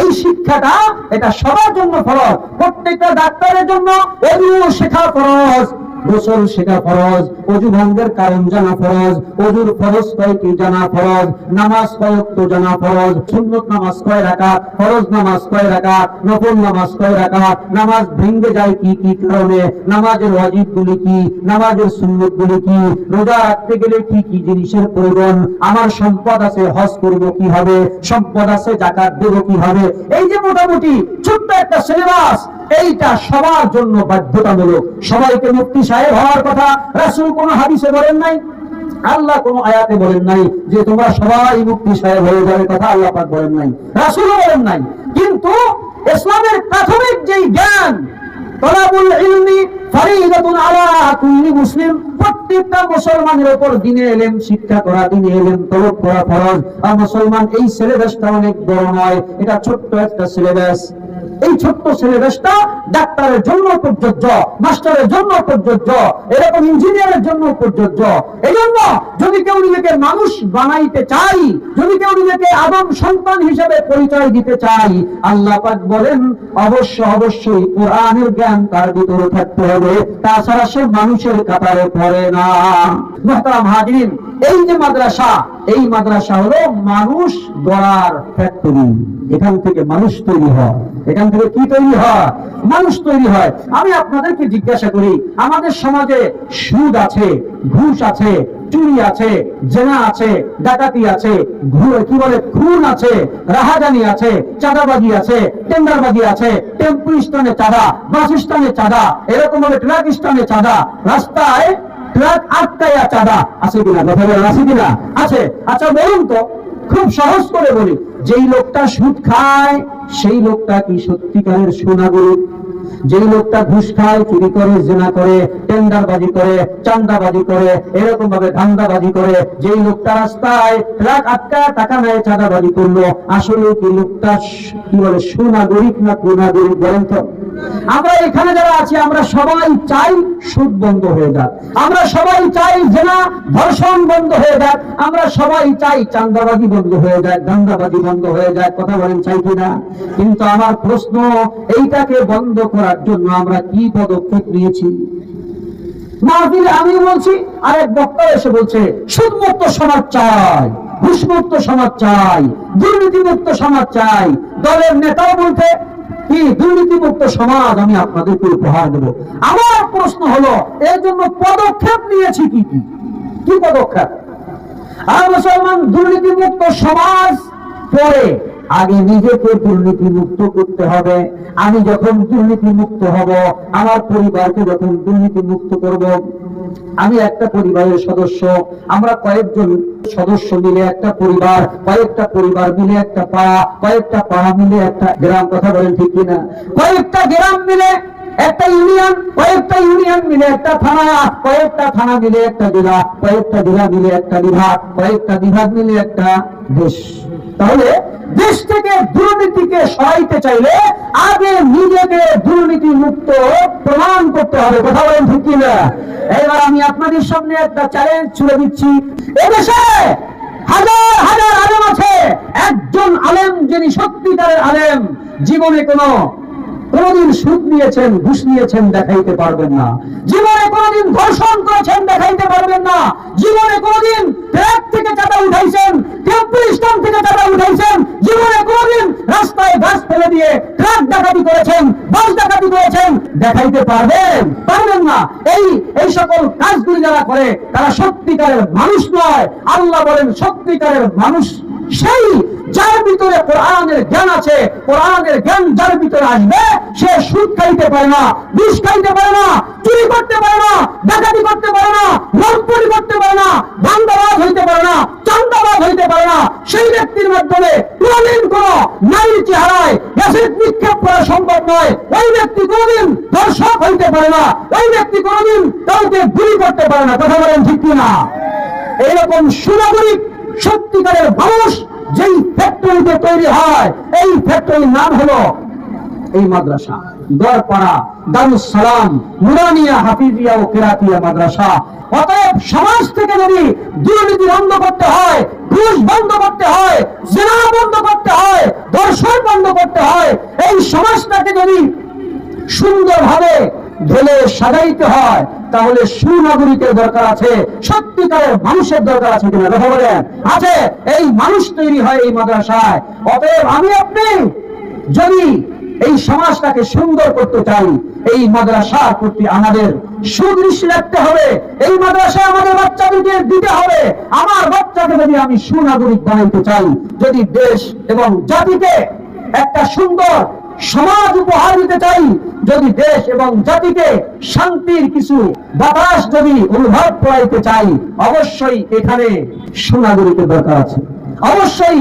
এই শিক্ষাটা এটা সবার জন্য ফরজ। প্রত্যেকটা ডাক্তারের জন্য ওযু শেখা ফরজ, গোসল শেখা ফরজ, ওযু ভঙ্গের কারণ জানা ফরজ, ওযুর ফরজ কয়টি জানা ফরজ, নামাজ কয় ওয়াক্ত জানা ফরজ, সুন্নত নামাজ কয় রাকাত, ফরজ নামাজ কয় রাকাত, নফল নামাজ কয় রাকাত, নামাজ ভেঙে যায় কি কি কারণে, নামাজের ওয়াজিব গুলি কি, নামাজের সুন্নত গুলি কি, রোজা রাখতে গেলে কি কি জিনিসের প্রয়োজন, আমার সম্পদ আছে হজ করব কিভাবে, সম্পদ আছে যাকাত দেব কিভাবে, এই যে মোটামুটি ছোট্ট একটা সিলেবাস, এইটা সবার জন্য বাধ্যতামূলক। সবাইকে মুফতি সাহেব হওয়ার কথা রাসূল কোন হাদিসে বলেন নাই, আল্লাহ কোন আয়াতে বলেন নাই যে তোমরা সবাই মুফতি সাহেব হয়ে যাবে, কথা আল্লাহ পাক বলেন নাই, রাসূলও বলেন নাই। কিন্তু ইসলামের প্রাথমিক যেই জ্ঞান, তলাবুল ইলমি ফরিদাতুন আলা কুল্লি মুসলিম, প্রত্যেকটা মুসলমানের উপর দ্বীনে ইলম শিক্ষা করা, দ্বীনে ইলম তলব করা ফরজ। আর মুসলমান এই সিলেবাসটা অনেক বড় নয়, এটা ছোট্ট একটা সিলেবাস। এই ছোট্ট সিলেবাসটা ডাক্তারের জন্য প্রযোজ্য, মাস্টারের জন্য প্রযোজ্য, এরকম ইঞ্জিনিয়ারের জন্য প্রযোজ্য। এজন্য যদি কেউ নিজেকে মানুষ বানাইতে চাই, যদি কেউ নিজেকে আদম সন্তান হিসেবে পরিচয় দিতে চাই, আল্লাহ পাক বলেন অবশ্যই কোরআনের জ্ঞান তার ভিতরে থাকতে হবে, তাছাড়া সে মানুষের কাতারে পড়ে না। মুহতারাম হাজিরিন, এই যে মাদ্রাসা, এই মাদ্রাসা হলো মানুষ গড়ার ফ্যাক্টরি। এখান থেকে মানুষ তৈরি হয়। এখান থেকে কি তৈরি হয়? মানুষ তৈরি হয়। আমি আপনাদেরকে জিজ্ঞাসা করি, আমাদের সমাজে সুদ আছে, ঘুষ আছে, চুরি আছে, জেনা আছে, ডাকাতি আছে, কি বলে খুন আছে, রাহাজানি আছে, চাঁদাবাজি আছে, টেন্ডারবাজি আছে, টেম্পু স্ট্যান্ডে চাঁদা, বাস স্ট্যান্ডে চাঁদা, এরকম ভাবে ট্রাক স্ট্যান্ডে চাঁদা, রাস্তায় ট্রাক আটকায়া চাঁদা আছে কিনা? কথা বলেন আছে কিনা? আছে। আচ্ছা বলুন তো, খুব সহজ করে বলি, যেই লোকটা সুদ খায় সেই লোকটা কি সত্যিকারের সোনাগরু? যেই লোকটা ঘুষ খায়, চুরি করে, জেনা করে, টেন্ডারবাজি করে, চাঁদাবাজি করে, এরকম ভাবে ধান্দাবাজি করে, যেই লোকটা রাস্তায় ট্রাক আটকা টাকা নেয়, চাঁদাবাজি করলো, আসলে কি লোকটা কি বলে সোনাগরিক না কোনাগরিক বলেন তো? আমরা এখানে যারা আছি আমরা সবাই চাই সুদ বন্ধ হয়ে যাক, আমরা সবাই চাই জেনা ধর্ষণ বন্ধ হয়ে যাক, আমরা সবাই চাই চাঁদাবাজি বন্ধ হয়ে যায়, ধান্দাবাজি বন্ধ হয়ে যায়। কথা বলেন চাই কিনা? কিন্তু আমার প্রশ্ন, এইটাকে বন্ধ করার জন্য আমরা কি পদক্ষেপ নিয়েছি? মাহফিলে আমি বলছি, আরেক বক্তা এসে বলছে সুদমুক্ত সমাজ চাই, ঘুষমুক্ত সমাজ চাই, দুর্নীতিমুক্ত সমাজ চাই। দলের নেতাও বলতে কি দুর্নীতিমুক্ত সমাজ আমি আপনাদেরকে উপহার দেব। আমার প্রশ্ন হলো, এর জন্য পদক্ষেপ নিয়েছি কি কি? কি পদক্ষেপ? আর মুসলমান দুর্নীতিমুক্ত সমাজ পরে আগে নিজেকে দুর্নীতি মুক্ত করতে হবে। আমি যখন দুর্নীতি মুক্ত হব, আমার পরিবারকে যখন দুর্নীতি মুক্ত করব, আমি একটা পরিবারের সদস্য, আমরা কয়েকজন সদস্য মিলে একটা পরিবার, কয়েকটা পরিবার মিলে একটা পাড়া, কয়েকটা পাড়া মিলে একটা গ্রাম। কথা বলেন ঠিক কিনা? কয়েকটা গ্রাম মিলে একটা ইউনিয়ন, কয়েকটা ইউনিয়ন মিলে একটা থানা, কয়েকটা থানা মিলে একটা জেলা, কয়েকটা জেলা মিলে একটা বিভাগ, কয়েকটা বিভাগ মিলে একটা দেশ। তাহলে দেশ থেকে দুর্নীতিকে সরাইতে চাইলে আগে নিজেকে দুর্নীতি মুক্ত প্রমাণ করতে হবে। কথা বলেন ঠিক কিনা? এবার আমি আপনাদের সামনে একটা চ্যালেঞ্জ ছুড়ে দিচ্ছি। এদেশে হাজার হাজার আলেম আছে, একজন আলেম যিনি সত্যিকারের আলেম, জীবনে কোনদিন সুদ নিয়েছেন, ঘুষ নিয়েছেন দেখাইতে পারবেন না, জীবনে কোনদিন ধর্ষণ করেছেন দেখাইতে পারবেন না, জীবনে কোনদিন ট্রাক থেকে চাঁদা উঠাইছেন, টেম্পু স্ট্যান্ড থেকে চাঁদা উঠাইছেন, জীবনে কোনদিন রাস্তায় গাছ ফেলে দিয়ে ট্রাক ডাকাতি করেছেন, বাস ডাকাতি করেছেন দেখাইতে পারবেন না। এই সকল কাজগুলি যারা করে তারা সত্যিকারের মানুষ নয়। আল্লাহ বলেন সত্যিকারের মানুষ সেই যার ভিতরে কোরআনের জ্ঞান আছে, কোরআনের জ্ঞান যার ভিতরে আসবে, সে সুদ খাইতে পারে না, ঘুষ খাইতে পারে না, চুরি করতে পারে না, ডাকাতি করতে পারে না, লুটপাট করতে পারে না, ধান্দাবাজ হইতে পারে না, চাঁদাবাজ হইতে পারে না। সেই ব্যক্তির মাধ্যমে কোনদিন কোন নারীর চেহারায় অ্যাসিড নিক্ষেপ করা সম্ভব নয়। ওই ব্যক্তি কোনদিন দর্শক হইতে পারে না, ওই ব্যক্তি কোনদিন কাউকে গুলি করতে পারে না। কথা বলেন ঠিক কিনা? এইরকম সুনাগরিক সত্যিকারের মানুষ যেই ফ্যাক্টরিতে তৈরি হয়, এই ফ্যাক্টরির নাম হলো এই মাদ্রাসা, দরপাড়া দারুস সালাম নুরানিয়া হাফিজিয়া ও কেরাতিয়া মাদ্রাসা। অতএব সমাজ থেকে যদি দুর্নীতি বন্ধ করতে হয়, ঘুষ বন্ধ করতে হয়, জিনা বন্ধ করতে হয়, ধর্ষণ বন্ধ করতে হয়, এই সমাজটাকে যদি সুন্দরভাবে ঢেলে সাজাইতে হয়, তাহলে সুনাগরিকের দরকার আছে, সত্যিকারের মানুষের দরকার আছে কিনা? কথা বলেন। আছে। এই মানুষ তৈরি হয় এই মাদ্রাসায়। অতএব আমি আপনি যদি এই সমাজটাকে সুন্দর করতে চাই, এই মাদ্রাসার প্রতি আমাদের সুদৃষ্টি রাখতে হবে। এই মাদ্রাসায় আমাদের বাচ্চাদেরকে দিতে হবে। আমার বাচ্চাকে যদি আমি সুনাগরিক বানাইতে চাই, যদি দেশ এবং জাতিকে একটা সুন্দর সমাজ উপহার দিতে চাই, যদি দেশ এবং জাতিকে শান্তির কিছু বাতাস যদি অনুভব করাইতে চাই, অবশ্যই এখানে সুনাগরিকের দরকার আছে, অবশ্যই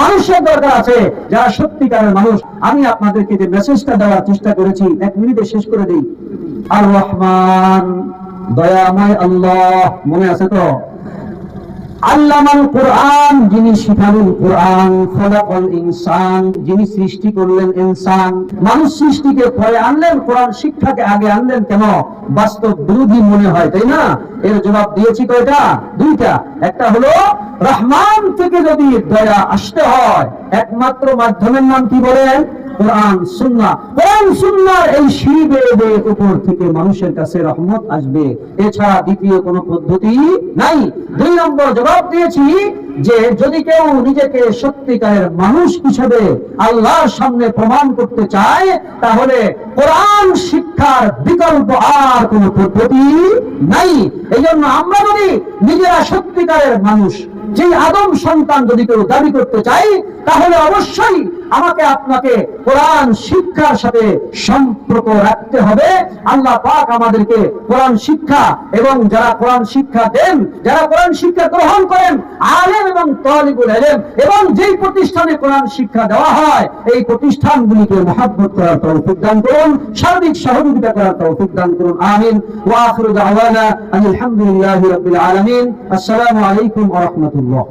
মানুষের দরকার আছে যারা সত্যিকারের মানুষ। আমি আপনাদেরকে যে মেসেজটা দেওয়ার চেষ্টা করেছি, 1 মিনিটে শেষ করে দিই। আর রহমান, দয়াময় আল্লাহ, মনে আছে তো? আল্লামাল কোরআন, যিনি শিখালেন কোরআন। খলাকাল ইনসান, যিনি সৃষ্টি করলেন ইনসান। মানুষ সৃষ্টিকে পরে আনলেন, কোরআন শিক্ষাকে আগে আনলেন কেন? বাস্তব বিরোধী মনে হয়, তাই না? এর জবাব দিয়েছি কয়টা? 2টা। একটা হলো রহমান থেকে যদি দয়া আসতে হয়, একমাত্র মাধ্যমের নাম কি বলেন? কোরআন সুন্নাহ। কোরআন সুন্নাহর এই সিঁড়ি বেয়ে বেয়ে উপর থেকে মানুষের কাছে রহমত আসবে, এছাড়া দ্বিতীয় কোনো পদ্ধতি নাই। 2 নম্বর জবাব দিয়েছি যে যদি কেউ নিজেকে সত্যিকারের মানুষ হিসেবে আল্লাহর সামনে প্রমাণ করতে চায়, তাহলে কোরআন শিক্ষার বিকল্প আর কোনো পদ্ধতি নাই। এই জন্য আমরা যদি নিজেরা সত্যিকারের মানুষ, যে আদম সন্তান যদি কেউ দাবি করতে চাই, তাহলে অবশ্যই আমাকে আপনাকে কোরআন শিক্ষার সাথে সম্পর্ক রাখতে হবে। আল্লাহ পাক আমাদেরকে কোরআন শিক্ষা এবং যারা কোরআন শিক্ষা দেন, যারা কোরআন শিক্ষা গ্রহণ করেন, আলেম এবং তালিবুল ইলম, এবং যেই প্রতিষ্ঠানে কোরআন শিক্ষা দেওয়া হয়, এই প্রতিষ্ঠানগুলিকে মহব্বত করার তৌফিক দান করুন, সার্বিক সহযোগিতা করার তৌফিক দান করুন। আমিন। ওয়া আখিরু দাওয়ানা আলহামদুলিল্লাহি রাব্বিল আলামিন। আসসালামু আলাইকুম ওয়া রাহমাতুল্লাহ।